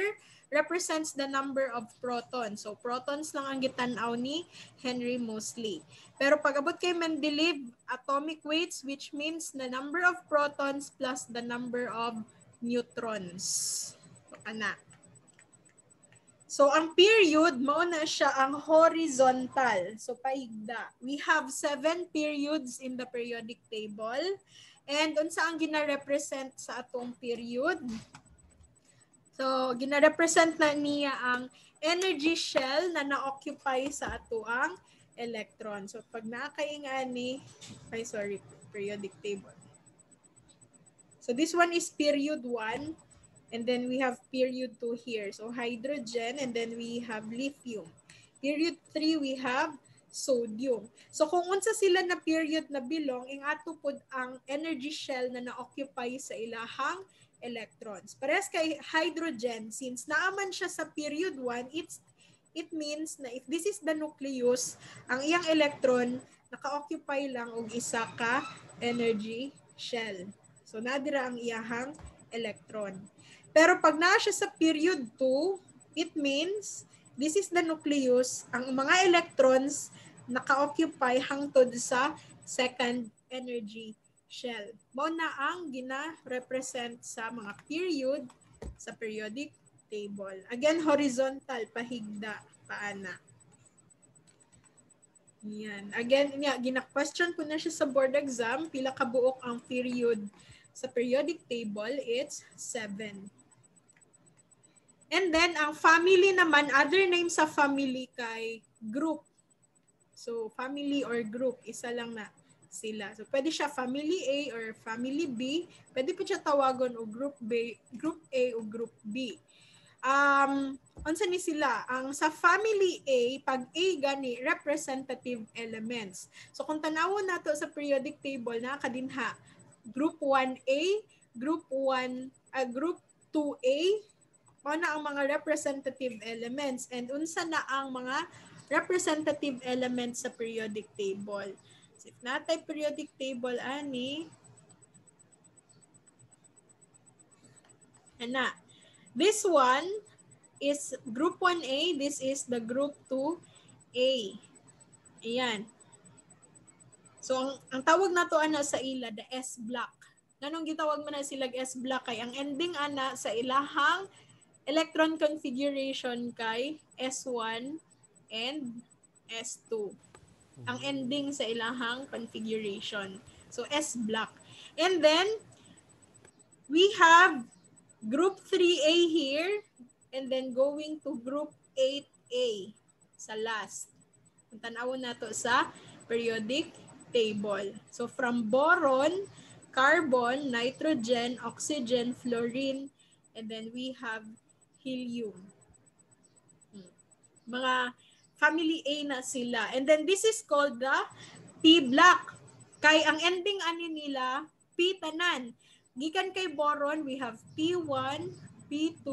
represents the number of protons. So, protons lang ang gitanaw ni Henry Moseley. Pero pag abot kay Mendeleev, atomic weights, which means the number of protons plus the number of neutrons. So, ana. So, ang period, mao na siya ang horizontal. So, paigda. We have 7 periods in the periodic table. And unsa ang gina-represent sa atong period? So, gina-represent na niya ang energy shell na na-occupy sa atoang electron. So, pag nakakaingani, periodic table. So, this one is period 1. And then we have period 2 here. So hydrogen, and then we have lithium. Period 3, we have sodium. So kung unsa sila na period na bilong, ing ato pod ang energy shell na na-occupy sa ilahang electrons. Parehas kay hydrogen, since naaman siya sa period 1, it means na if this is the nucleus, ang iyang electron naka-occupy lang og isa ka energy shell. So nadira ang iyahang electron. Pero pag naa siya sa period 2, it means this is the nucleus. Ang mga electrons naka-occupy hangtod sa second energy shell. Mao na ang gina-represent sa mga period sa periodic table. Again, horizontal, pahigda, paana. Yan. Again, gina-question ko na siya sa board exam, pila kabuok ang period sa periodic table, it's 7. And then, ang family naman, other name sa family kay group. So, family or group, isa lang na sila. So, pwede siya family A or family B. Pwede po siya tawagon o group A o group B. Unsa ni sila? Ang sa family A, pag A gani, representative elements. So, kung tanawon nato sa periodic table, nakakadinha, group 1A, group 2A, mao na ang mga representative elements. And unsa na ang mga representative elements sa periodic table? So if natay periodic table ani, ana, this one is group 1A, this is the group 2A. Ayan. So ang tawag nato ana sa ila, the S block. Nanong gitawag man na sila S block kay ang ending ana sa ilahang electron configuration kay S1 and S2. Ang ending sa ilahang configuration. So S block. And then we have group 3A here and then going to group 8A sa last. Kung tanawon nato sa periodic table. So from boron, carbon, nitrogen, oxygen, fluorine, and then we have helium. Mga family A na sila. And then this is called the P block. Kay ang ending ani nila, P tanan. Gikan kay boron, we have P1, P2,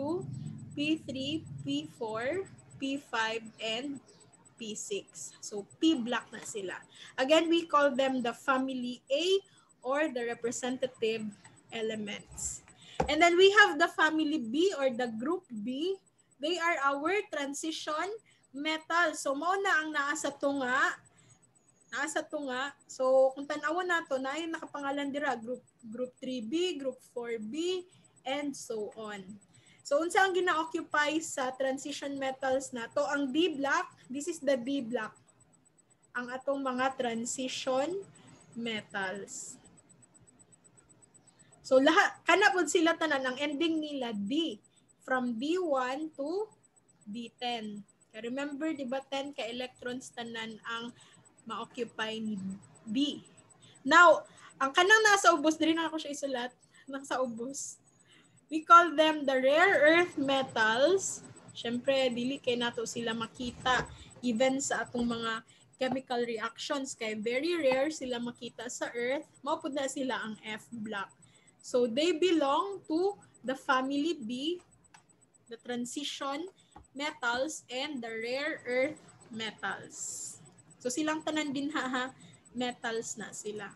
P3, P4, P5, and P6. So P block na sila. Again, we call them the family A or the representative elements. And then we have the family B or the group B. They are our transition metals. So mao na ang naa sa tunga. So kung tanawon nato na yung nakapangalan dira group 3B, group 4B, and so on. So unsa ang gina-occupy sa transition metals nato? Ang D block, this is the D block. Ang atong mga transition metals. So lahat kana pud sila tanan ang ending nila D from D1 to D10. Remember, di ba 10 ka electrons tanan ang ma-occupy ni B. Now, ang kanang nasa ubos, diri na ako siya isulat, nasa ubos. We call them the rare earth metals. Siyempre, dili kay nato sila makita even sa atong mga chemical reactions kay very rare sila makita sa earth. Maupod na sila ang F block. So they belong to the family B, the transition metals, and the rare earth metals. So silang tanan din metals na sila.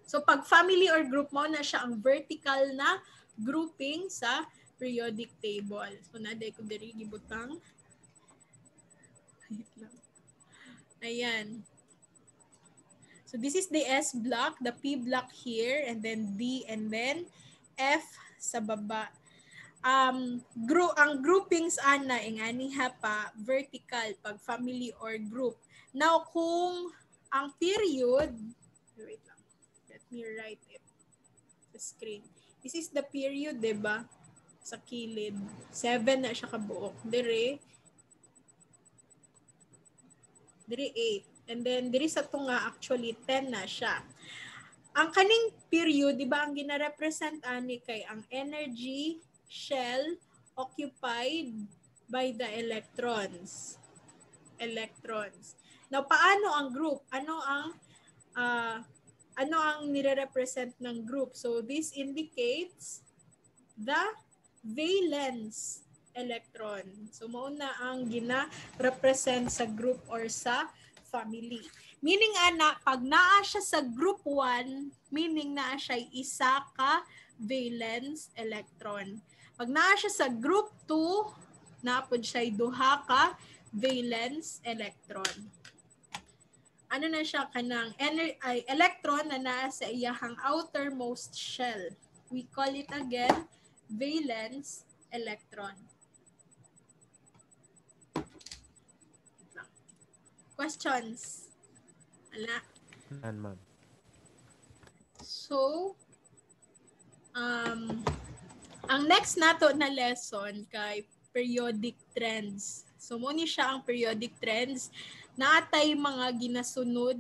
So pag family or group mo na siya ang vertical na grouping sa periodic table. So naday ko diri gibutang. Ayan. So this is the S block, the P block here, and then D, and then F sa baba. Ang groupings ana ingani pa vertical pag family or group. Now kung ang period, wait lang. Let me write it sa screen. This is the period, 'di ba? Sa kilid. 7 na siya kabuok. Dire 8. And then diri sa tunga actually 10 na siya. Ang kaning period, 'di ba, ang gina-represent ani kay ang energy shell occupied by the electrons. Now, paano ang group? Ano ang nire-represent ng group? So, this indicates the valence electron. So, mauna ang gina-represent sa group or sa family. Meaning, pag naa siya sa group 1, meaning naa siya isa ka valence electron. Pag naa siya sa group 2, napod siya duha ka valence electron. Ano na siya kanang electron na naa sa iyahang outermost shell. We call it again valence electron. Questions? Ala.
Ma'am.
So, ang next nato na lesson kay periodic trends. So, muna siya ang periodic trends. Naatay mga ginasunod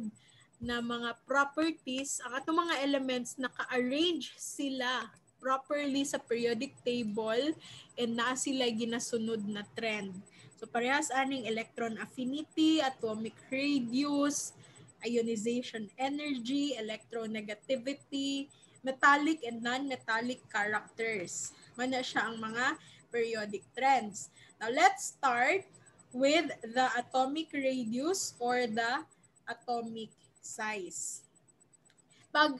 na mga properties, ang atong mga elements naka-arrange sila properly sa periodic table and naa sila ginasunod na trend. So, parehas aning electron affinity, atomic radius, ionization energy, electronegativity, metallic and non-metallic characters. Mana siya ang mga periodic trends. Now, let's start with the atomic radius or the atomic size. Pag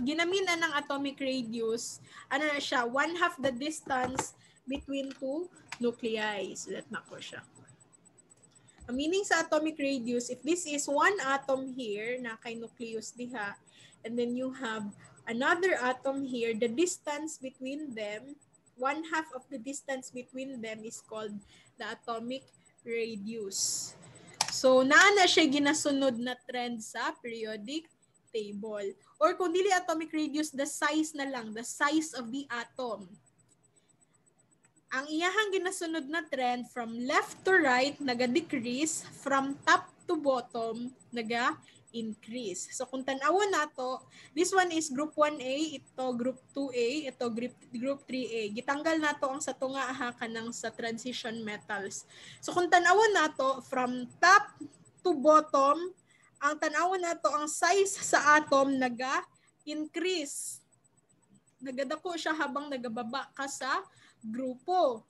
ginaminan ng atomic radius, ano na siya? 1/2 the distance between two nuclei. Sulat na ko siya. Ang meaning sa atomic radius, if this is one atom here na kay nucleus diha, and then you have another atom here, the distance between them, 1/2 of the distance between them is called the atomic radius. So, naa na siya ginasunod na trend sa periodic table. Or kung dili atomic radius, the size na lang, the size of the atom. Ang iyahang ginasunod na trend from left to right, naga-decrease, from top to bottom, naga-increase. So kung tanawon nato, this one is group 1A, ito group 2A, ito group 3A. Gitanggal nato ang sa tunga kanang sa transition metals. So kung tanawon nato from top to bottom, ang tanawon nato ang size sa atom naga-increase. Nagadako siya habang nagababa ka sa grupo.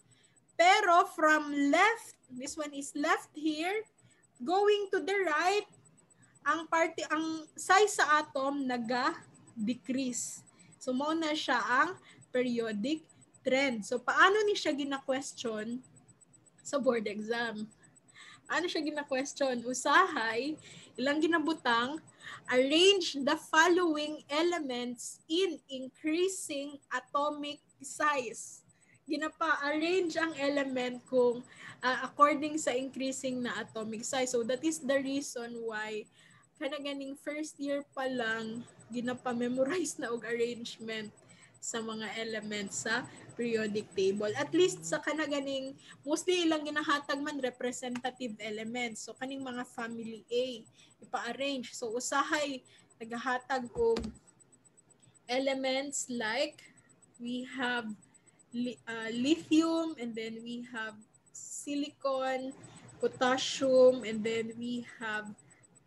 Pero from left, this one is left here, going to the right, ang size sa atom naga-decrease. So mao na siya ang periodic trend. So paano ni siya gina-question sa board exam? Ano siya gina-question? Usahay, ilang ginabutang, arrange the following elements in increasing atomic size. Ginapa-arrange ang element kung according sa increasing na atomic size. So that is the reason why kana ganing first year pa lang ginapa-memorize na og arrangement sa mga elements sa periodic table. At least sa kana ganing mostly ilang ginahatag man representative elements. So kaning mga family A ipa-arrange. So usahay nagahatag og elements like we have lithium, and then we have silicon, potassium, and then we have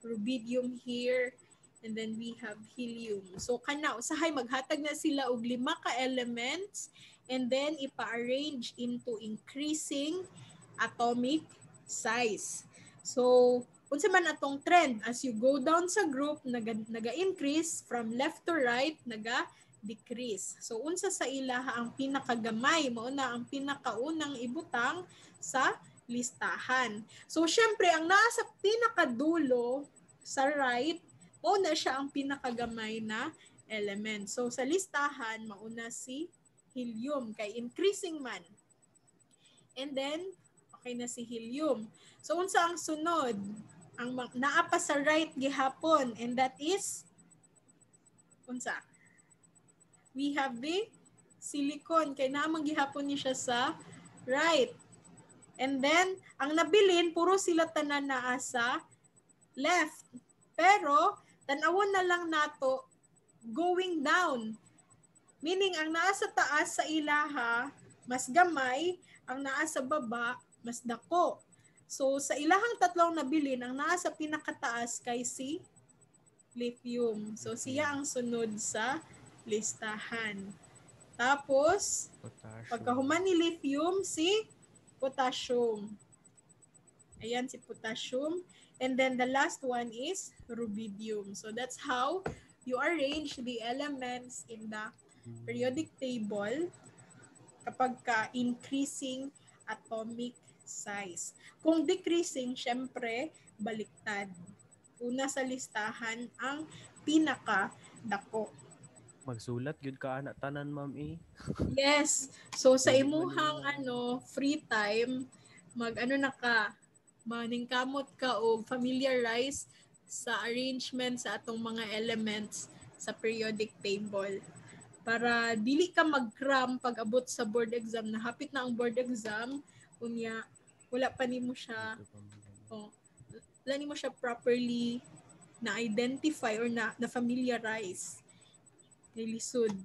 rubidium here, and then we have helium. So kana usahay maghatag na sila og 5 ka elements, and then ipa-arrange into increasing atomic size. So unsa man atong trend, as you go down sa group naga-increase, from left to right naga-decrease. So unsa sa ilaha ang pinakagamay, mao na ang pinakaunang ibutang sa listahan. So syempre ang naa sa pinakadulo sa right, mao na siya ang pinakagamay na element. So sa listahan mauna si helium kay increasing man. And then okay na si helium. So unsa ang sunod? Ang naa pa sa right gihapon, and that is unsa? We have the silicon kay naman gihapon ni siya sa right. And then ang nabilin puro sila tanan naa sa left. Pero tan-awon na lang nato going down. Meaning ang naa sa taas sa ilaha mas gamay, ang naa sa baba mas dako. So sa ilahang tatlong nabilin, ang naa sa pinakataas kay si lithium. So siya ang sunod sa listahan. Tapos pagkahuman ni lithium, si potassium. Ayan si potassium. And then the last one is rubidium. So that's how you arrange the elements in the periodic table kapag ka increasing atomic size. Kung decreasing, syempre, baliktad. Una sa listahan ang pinaka-dako.
Magsulat gyud ka ana tanan ma'am eh.
Yes. So sa imuhang free time, maningkamot ka o familiarize sa arrangement sa atong mga elements sa periodic table para dili ka mag-cram pag abot sa board exam na hapit na ang board exam unya wala pa nimo siya wala nimo siya properly na identify or na familiarize nilisod.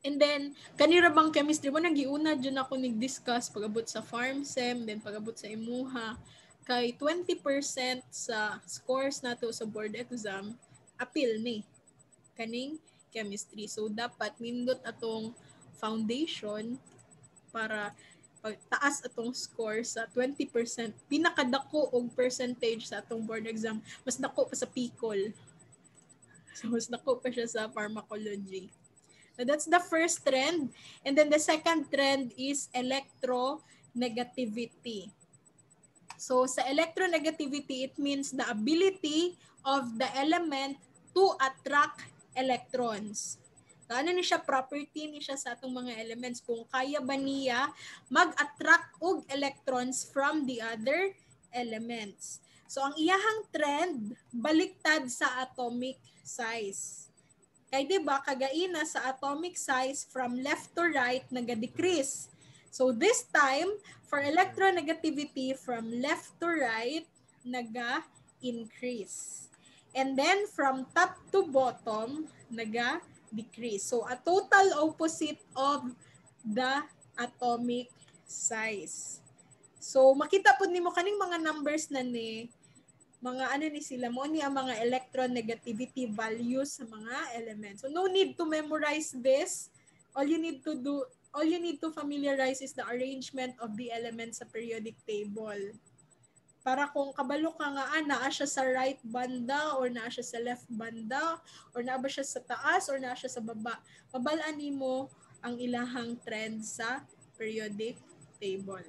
And then kanira bang chemistry mo nagiuna jud ako nig-discuss pag abot sa farm sem, then pag abot sa imuha kay 20% sa scores nato sa board exam appeal ni kaning chemistry. So dapat nindot atong foundation para pagtaas atong score sa 20%. Pinakadako og percentage sa atong board exam, mas dako pa sa PICOL. So mas dako pa siya sa pharmacology. So that's the first trend. And then the second trend is electronegativity. So sa electronegativity, it means the ability of the element to attract electrons. So, ano ni siya? Property ni siya sa atong mga elements. Kung kaya ba niya mag-attract og electrons from the other elements. So, ang iyahang trend, baliktad sa atomic size. Kaya diba, kagaina sa atomic size from left to right, naga-decrease. So, this time, for electronegativity from left to right, naga-increase. And then from top to bottom, naga-decrease. So a total opposite of the atomic size. So makita po nimo kaning mga numbers na ni mga ni sila mo ni ang mga electronegativity values sa mga elements. So no need to memorize this. All you need to do all you need to familiarize is the arrangement of the elements sa periodic table. Para kung kabalo ka nga, naa siya sa right banda or naa siya sa left banda or naa ba siya sa taas or naa siya sa baba, mabalaan nimo ang ilahang trend sa periodic table.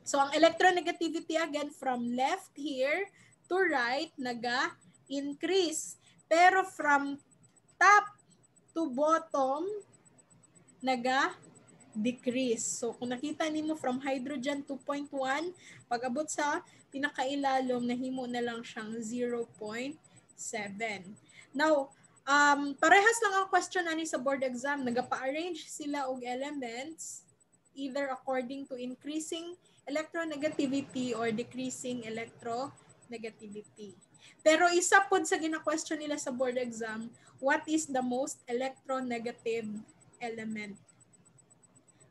So, ang electronegativity again from left here to right, naga-increase. Pero from top to bottom, naga-decrease. So, kung nakita nimo from hydrogen 2.1, pag abot sa pinakailalom, nahimo na lang siyang 0.7. Now, parehas lang ang question ani sa board exam. Nagapa-arrange sila og elements either according to increasing electronegativity or decreasing electronegativity. Pero isa pod sa gina-question nila sa board exam, what is the most electronegative element?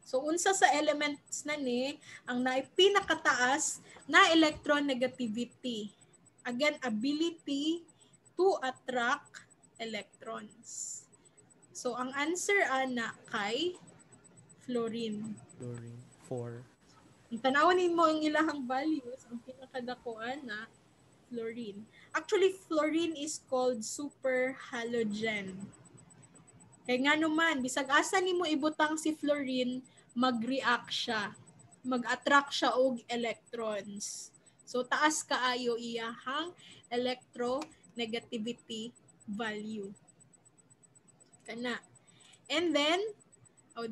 So unsa sa elements na ni ang pinakataas na electronegativity? Again, ability to attract electrons. So ang answer ana kay fluorine.
Fluorine 4.
Tanawin mo ang ilahang values, ang pinakadakuan na fluorine. Actually, fluorine is called superhalogen. Kaya nga naman, bisag asa nimo ibutang si fluorine, mag-react siya. Mag-attract siya og electrons. So, taas kaayo iyahang electronegativity value. Kana. And then,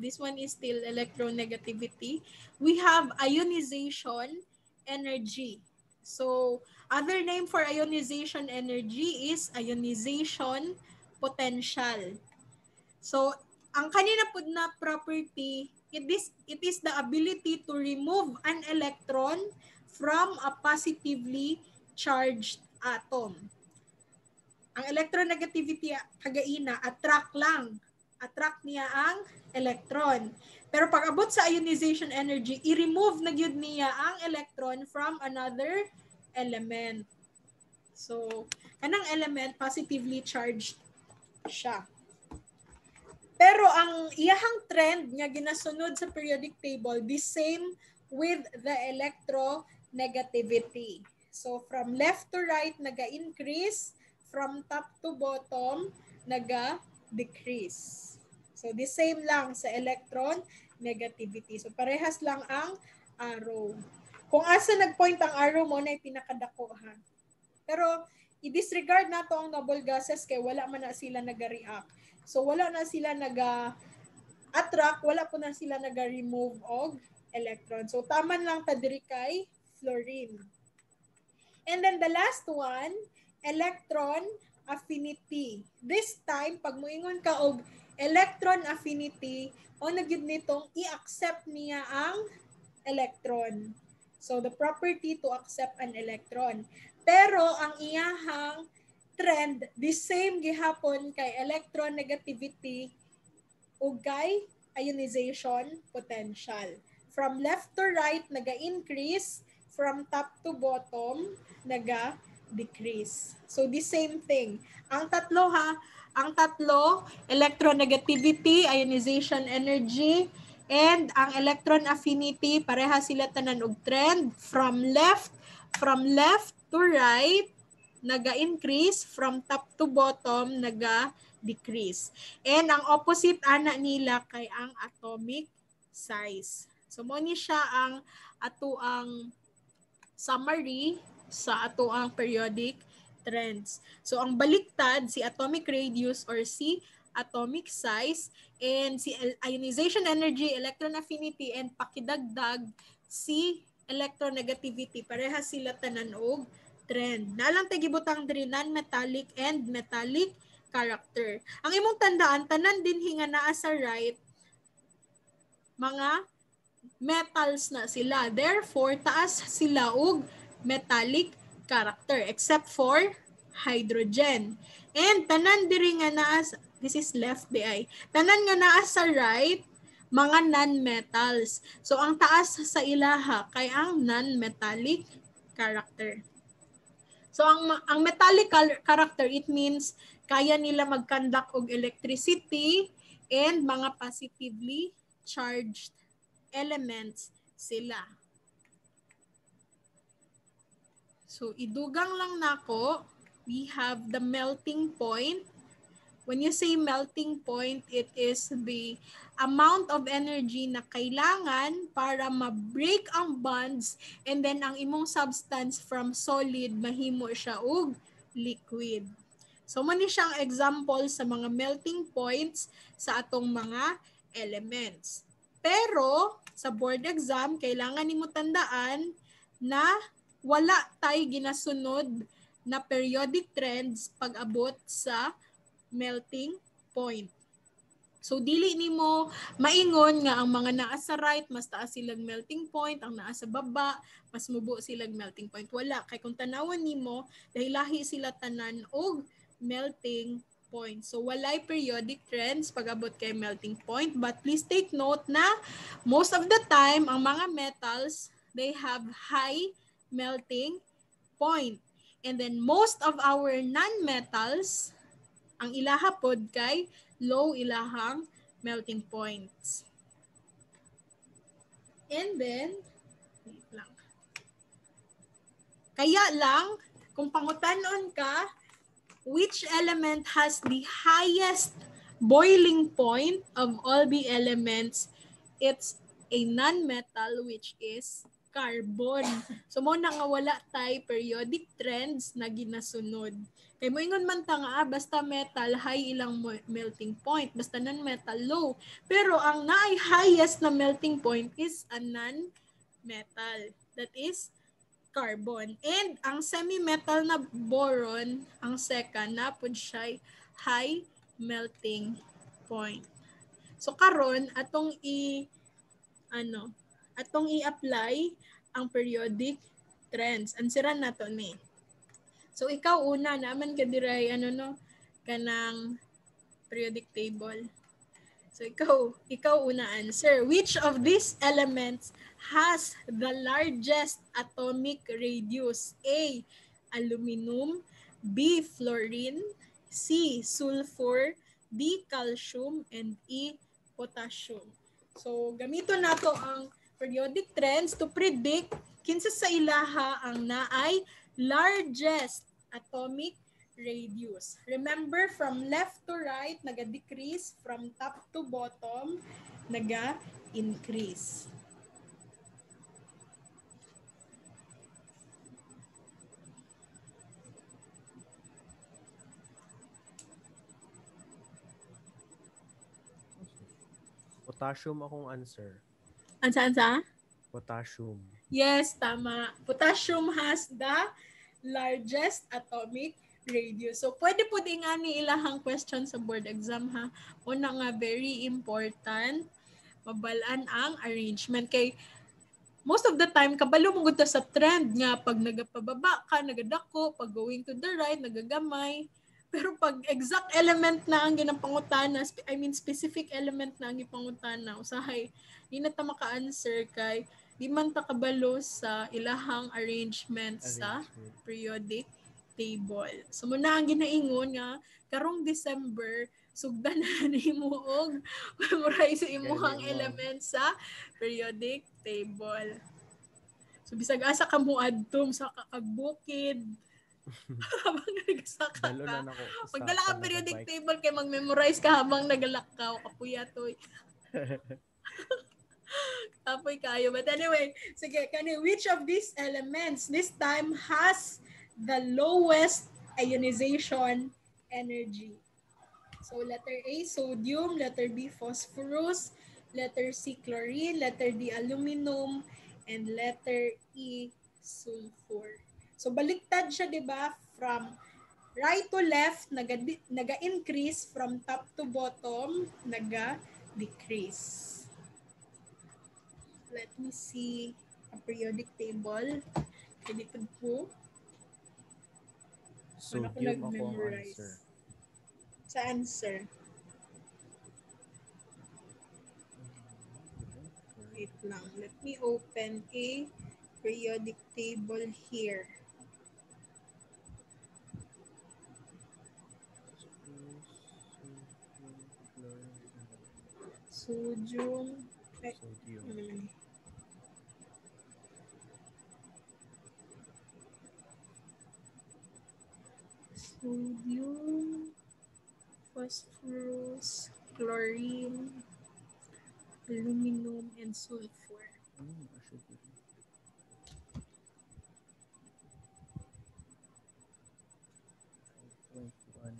this one is still electronegativity. We have ionization energy. So, other name for ionization energy is ionization potential. So, ang kanina po na property, it is the ability to remove an electron from a positively charged atom. Ang electronegativity kagaina, attract lang. Attract niya ang electron. Pero pag abot sa ionization energy, i-remove na gyud niya ang electron from another element. So, kanang element positively charged siya. Pero ang iyahang trend nga ginasunod sa periodic table, the same with the electronegativity. So, from left to right, naga-increase. From top to bottom, naga-decrease. So, the same lang sa electron negativity. So, parehas lang ang arrow. Kung asa nag-point ang arrow mo, na pinakadako ha. Pero, i-disregard na to ang noble gases kay wala man na sila nag-react. So, wala na sila nag-attract, wala po na sila nag-remove og electron. So, taman lang ta diri kay fluorine. And then, the last one, electron affinity. This time, pag moingon ka og electron affinity, o nagyud nitong i-accept niya ang electron. So, the property to accept an electron. Pero, ang iyahang trend, the same gihapon kay electronegativity o kay ionization potential. From left to right, naga-increase. From top to bottom, naga-decrease. So, the same thing. Ang tatlo ha, electronegativity, ionization energy, and ang electron affinity, pareha sila tanan og trend. From left to right, naga-increase. From top to bottom, naga-decrease. And ang opposite ana nila kay ang atomic size. So, mo ni siya ang atoang summary sa atoang periodic trends. So, ang baliktad, si atomic radius or si atomic size, and si ionization energy, electron affinity, and pakidagdag si electronegativity. Pareha sila tanan og trend. Nalang tagibutang diri non-metallic and metallic character. Ang imong tandaan, tanan din hinga naa sa right, mga metals na sila. Therefore, taas sila og metallic character except for hydrogen. And tanan diri nga naa, this is left di. Tanan nga naa sa right, mga non-metals. So, ang taas sa ilaha kay ang non-metallic character. So, ang metallic character, it means kaya nila mag-conduct og electricity and mga positively charged elements sila. So, idugang lang nako, we have the melting point. When you say melting point, it is the amount of energy na kailangan para ma-break ang bonds and then ang imong substance from solid mahimo siya og liquid. So, mani siyang example sa mga melting points sa atong mga elements. Pero, sa board exam, kailangan nimo tandaan na wala tay ginasunod na periodic trends pag-abot sa melting point. So dili nimo maingon nga ang mga naa sa right mas taas silang melting point, ang naa sa baba mas mubo silang melting point. Wala kay kung tanawon nimo lahi-lahi sila tanan og melting point. So walay periodic trends pag-abot kay melting point, but please take note na most of the time ang mga metals they have high melting point. And then most of our non-metals ang ilaha pod kay low ilahang melting points. And then, wait lang. Kaya lang, kung pangutanon ka, which element has the highest boiling point of all the elements? It's a non-metal which is carbon. So mo na nga wala tay periodic trends na ginasunod. Kay moingon man ta nga basta metal high ilang melting point, basta non-metal low. Pero ang naay highest na melting point is a non-metal. That is carbon. And ang semi-metal na boron, ang second, na po siya high melting point. So karon atong i-apply ang periodic trends. Ansiran nato ni. So ikaw una naman ka diray kanang periodic table. So ikaw una answer. Which of these elements has the largest atomic radius? A. Aluminum, B. Fluorine, C. Sulfur, D. Calcium, and E. Potassium. So gamito nato ang periodic trends to predict kinsa sa ilaha ang naay largest atomic radius. Remember, from left to right, naga-decrease. From top to bottom, naga-increase.
Potassium akong answer.
Ansa?
Potassium.
Yes, tama. Potassium has the largest atomic radius. So, pwede po din nga ni ilahang question sa board exam ha. Una nga, very important, mabalaan ang arrangement. Kay most of the time, kabalo mo gud sa trend nga pag nagapababa ka, nagadako, pag going to the right, nagagamay. Pero pag exact element na ang ginapangutana, specific element na ang gipangutana, usahay, di na ta maka-answer kay di man ta kabalo sa ilahang arrangement sa periodic table. So muna ang ginaingon nga karong December sugdan na nimo og memorize imong element sa periodic table. So bisag asa ka muadtom sa kakagbukid habang nagsaka ka. Pagdala ka periodic table kay mag-memorize ka habang nagalakaw kapuya-toy. Apoy kayo. But anyway, sige, which of these elements this time has the lowest ionization energy? So letter A, sodium, letter B, phosphorus, letter C, chlorine, letter D, aluminum, and letter E, sulfur. So baliktad siya, di ba? From right to left, naga-increase. From top to bottom, naga-decrease. Let me see a periodic table. Dito po.
Sodium ako ang answer.
Sa answer. Wait lang. Let me open a periodic table here. Sodium,
Sodium.
Sodium, phosphorus, chlorine, aluminum, and sulfur.
Sodium. 5.1.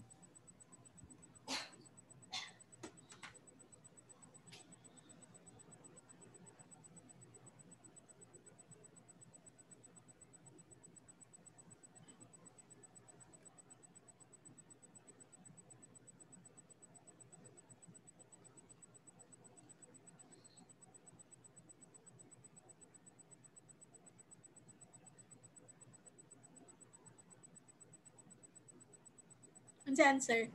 Ano sa answer?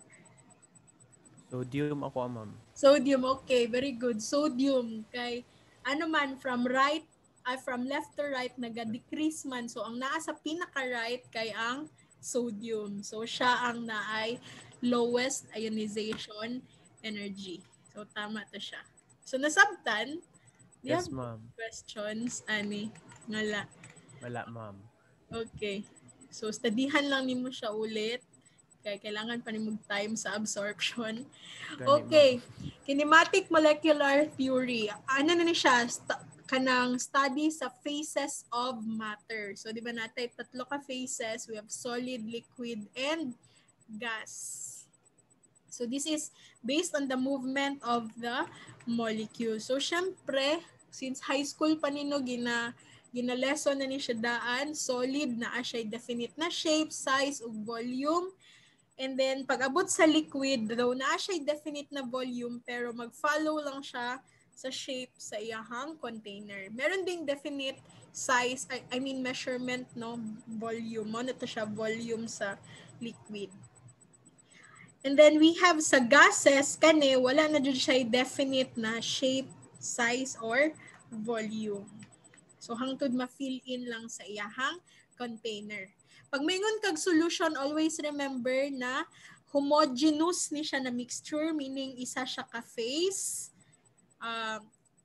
Sodium ako, ma'am.
Sodium, okay. Very good. Sodium. Kay, ano man, from left to right, naga-decrease man. So, ang naa sa pinaka-right kay ang sodium. So, siya ang naay lowest ionization energy. So, tama to siya. So, nasabtan, do you
Yes,
have
ma'am.
questions, Ani? Ngala.
Wala, ma'am.
Okay. So, studyhan lang nimo siya ulit. Kaya kailangan pa nimog time sa absorption.
Gani,
Okay.
ma'am.
Kinematic molecular theory. Ano na ni siya? Kanang study sa phases of matter. So, di ba natin, tatlo ka phases. We have solid, liquid, and gas. So, this is based on the movement of the molecule. So, syempre, since high school pa nino, gina-lesson na ni siya daan, solid na siya definite na shape, size, ug volume. And then, pag abot sa liquid, daw na siya definite na volume, pero mag-follow lang siya sa shape sa iyahang container. Meron ding definite size, I mean measurement, no? Volume. Ano to siya? Volume sa liquid. And then, we have sa gases, kani, wala na dyan siya definite na shape, size, or volume. So, hangtod ma-fill in lang sa iyahang container. Pag mayingon kag solution, always remember na homogeneous ni siya na mixture, meaning isa siya ka-phase.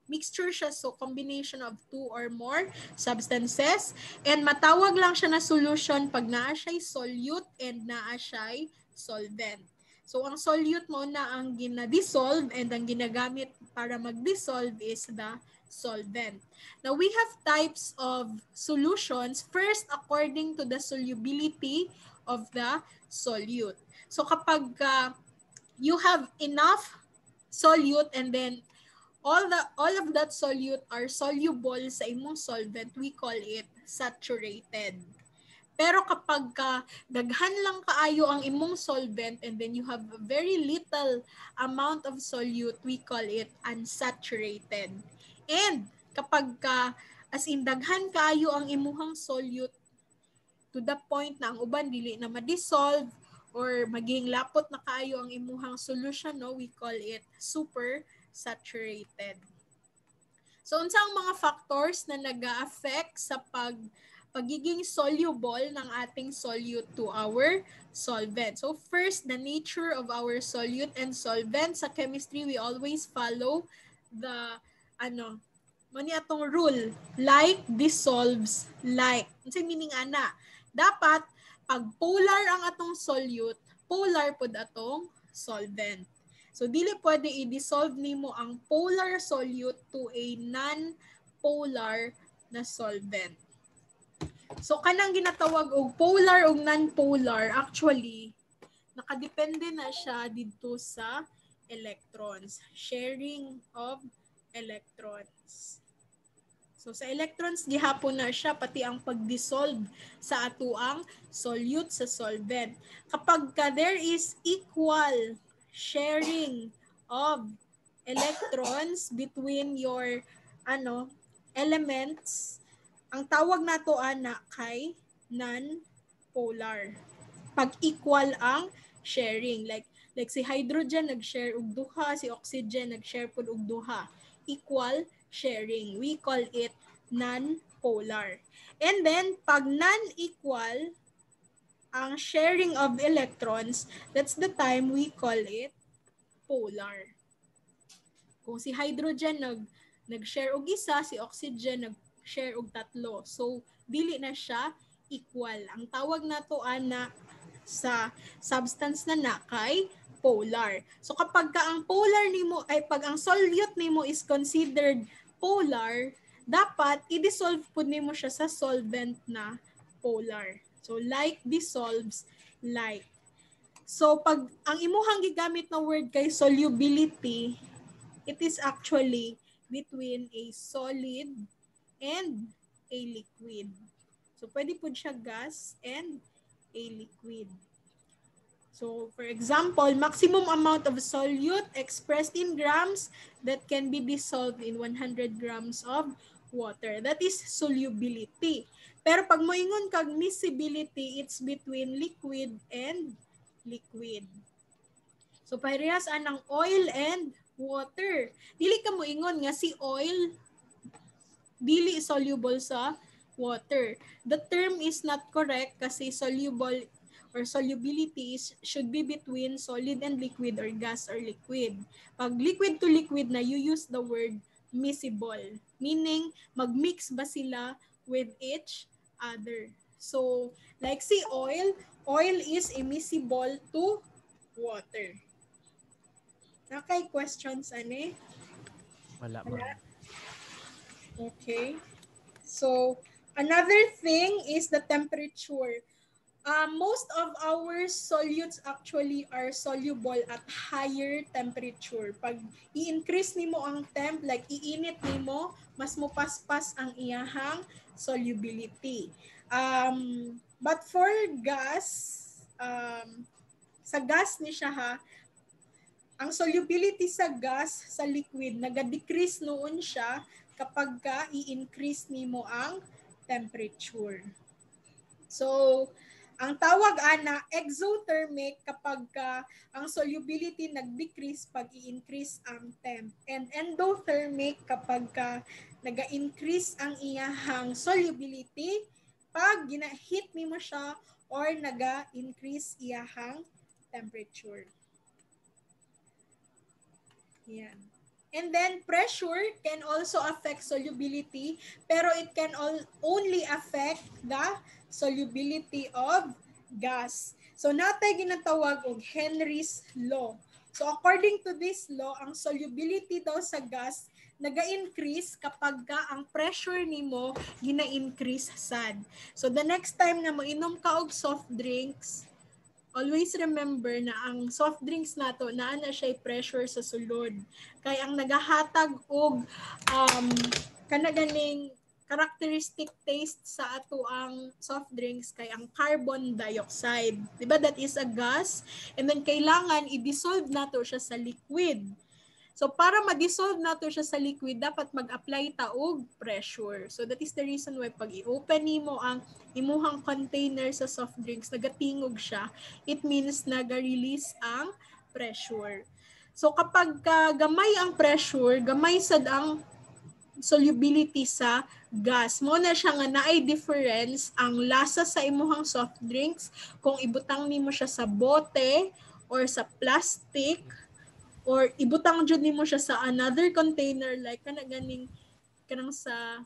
Mixture siya, so combination of two or more substances. And matawag lang siya na solution pag naa siya'y solute and naa siya'y solvent. So, ang solute mo na ang gina-dissolve and ang ginagamit para mag-dissolve is the solvent. Now, we have types of solutions. First, according to the solubility of the solute. So, kapag you have enough solute and then all of that solute are soluble sa imong solvent, we call it saturated. Pero kapag daghan lang kaayo ang imong solvent and then you have a very little amount of solute, we call it unsaturated. And kapag as in daghan kaayo ang imuhang solute to the point na ang uban dili na ma-dissolve or maging lapot na kaayo ang imuhang solution, no, we call it super saturated. So, unsa ang mga factors na nag-a-affect sa pagiging soluble ng ating solute to our solvent? So, first, the nature of our solute and solvent. Sa chemistry, we always follow the, mani atong rule, like dissolves like. Unsa meaning ana? Dapat, pag polar ang atong solute, polar pod atong solvent. So, dili pwede i-dissolve nimo ang polar solute to a non-polar na solvent. So, kanang ginatawag og polar o non-polar, actually, nakadepende na siya dito sa electrons. Sharing of electrons. So, sa electrons, gihapon na siya, pati ang pag-dissolve sa atuang solute sa solvent. Kapag there is equal sharing of electrons between your elements, ang tawag nato ana kay non-polar. Pag equal ang sharing, like si hydrogen nag-share og duha, si oxygen nag-share pud og duha. Equal sharing. We call it non-polar. And then pag non-equal ang sharing of electrons, that's the time we call it polar. Kung si hydrogen nag-share og isa, si oxygen nag-share og tatlo. So dili na siya equal. Ang tawag nato ana sa substance na kay polar. So kapag ka ang polar nimo ay pag ang solute nimo is considered polar, dapat i-dissolve pud nimo siya sa solvent na polar. So like dissolves like. So pag ang imuhang gigamit na word kay solubility, it is actually between a solid and a liquid. So pwede po siya gas and a liquid. So for example, maximum amount of solute expressed in grams that can be dissolved in 100 grams of water. That is solubility. Pero pag moingon kag miscibility, it's between liquid and liquid. So parehas anang oil and water. Dili ka moingon nga si oil dili soluble sa water. The term is not correct kasi soluble or solubility should be between solid and liquid or gas or liquid. Pag liquid to liquid na, you use the word miscible, meaning magmix ba sila with each other. So, like si oil, oil is immiscible to water. Nakay questions, ane?
Wala, ma'am.
Okay. So, another thing is the temperature. Most of our solutes actually are soluble at higher temperature. Pag i-increase nimo ang temp, like iinit nimo, mas mupaspas ang iyahang solubility. But for gas, sa gas ni siya ha, ang solubility sa gas sa liquid naga-decrease noon siya kapag ka i-increase nimo ang temperature. So, ang tawag ana exothermic kapag ka ang solubility nag-decrease pag i-increase ang temp, and endothermic kapag ka naga-increase ang iyahang solubility pag gina-heat nimo siya or naga-increase iyahang temperature. Yan. And then pressure can also affect solubility, pero it can only affect the solubility of gas. So natay ginatawag og Henry's law. So according to this law, ang solubility daw sa gas naga-increase kapag ka ang pressure nimo gina-increase sad. So the next time na moinom ka og soft drinks, always remember na ang soft drinks nato naa na siya pressure sa sulod. Kay ang nagahatag og kana ganing characteristic taste sa ato ang soft drinks kay ang carbon dioxide. Diba that is a gas? And then kailangan i-dissolve nato siya sa liquid. So para ma-dissolve nato siya sa liquid, dapat mag-apply ta og pressure. So that is the reason why pag i-open nimo ang imuhang container sa soft drinks, nagatingog siya, it means naga-release ang pressure. So kapag gamay ang pressure, gamay sad ang solubility sa gas. Mo na siya nga naay difference ang lasa sa imuhang soft drinks kung ibutang nimo siya sa bote or sa plastic, or ibutang jud nimo siya sa another container like kana ganing kanang sa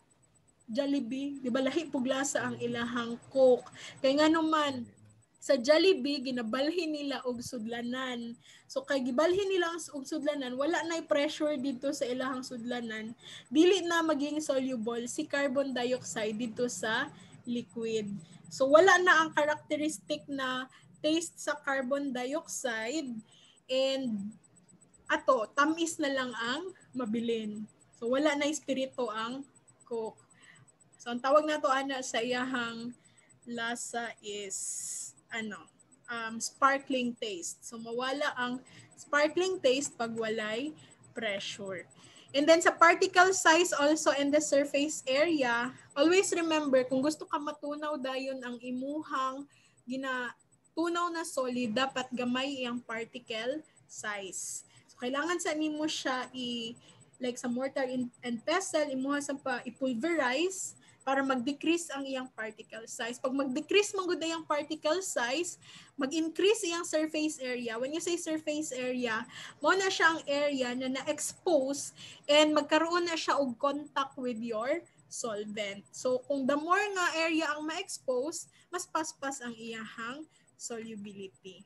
Jollibee, di ba lahi pug lasa ang ilahang Coke. Kay ngano man sa Jollibee ginabalhin nila og sudlanan. So kay gibalhin nila ang og sudlanan, wala nay pressure dito sa ilahang sudlanan. Dili na maging soluble si carbon dioxide dito sa liquid. So wala na ang characteristic na taste sa carbon dioxide, and ato, tamis na lang ang mabilin. So wala na espiritu ang Coke. So ang tawag nato ana sa iyahang lasa is sparkling taste. So mawala ang sparkling taste pag walay pressure. And then sa particle size also in the surface area, always remember kung gusto ka matunaw dayon ang imuhang tunaw na solid, dapat gamay iyang particle size. Kailangan sa nimo siya like sa mortar and pestle imuha sa pa i-pulverize, para mag-decrease ang iyang particle size. Pag mag-decrease man gud ang particle size, mag-increase iyang surface area. When you say surface area, mo na siya ang area na na-expose and magkaroon na siya og contact with your solvent. So kung the more nga area ang ma-expose, mas paspas ang iyahang solubility.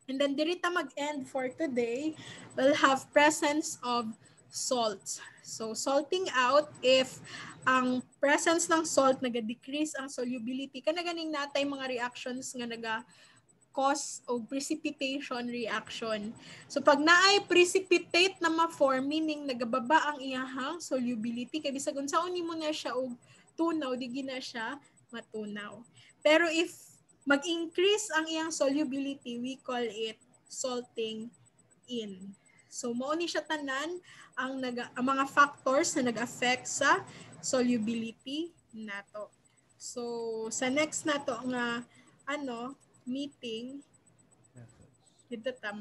And then diri ta mag-end for today, we'll have presence of salts. So salting out, if ang presence ng salt naga-decrease ang solubility, kana ganing natay mga reactions nga cause o precipitation reaction. So pag naay precipitate na ma-form, meaning nagababa ang iyahang solubility, kay bisag unsaon nimo na siya og tunaw, digi na siya matunaw. Pero if mag-increase ang iyang solubility, we call it salting in. So mao ni siya tanan ang mga factors na nag-affect sa solubility nato. So sa next nato nga meeting,
Methods.
dito ta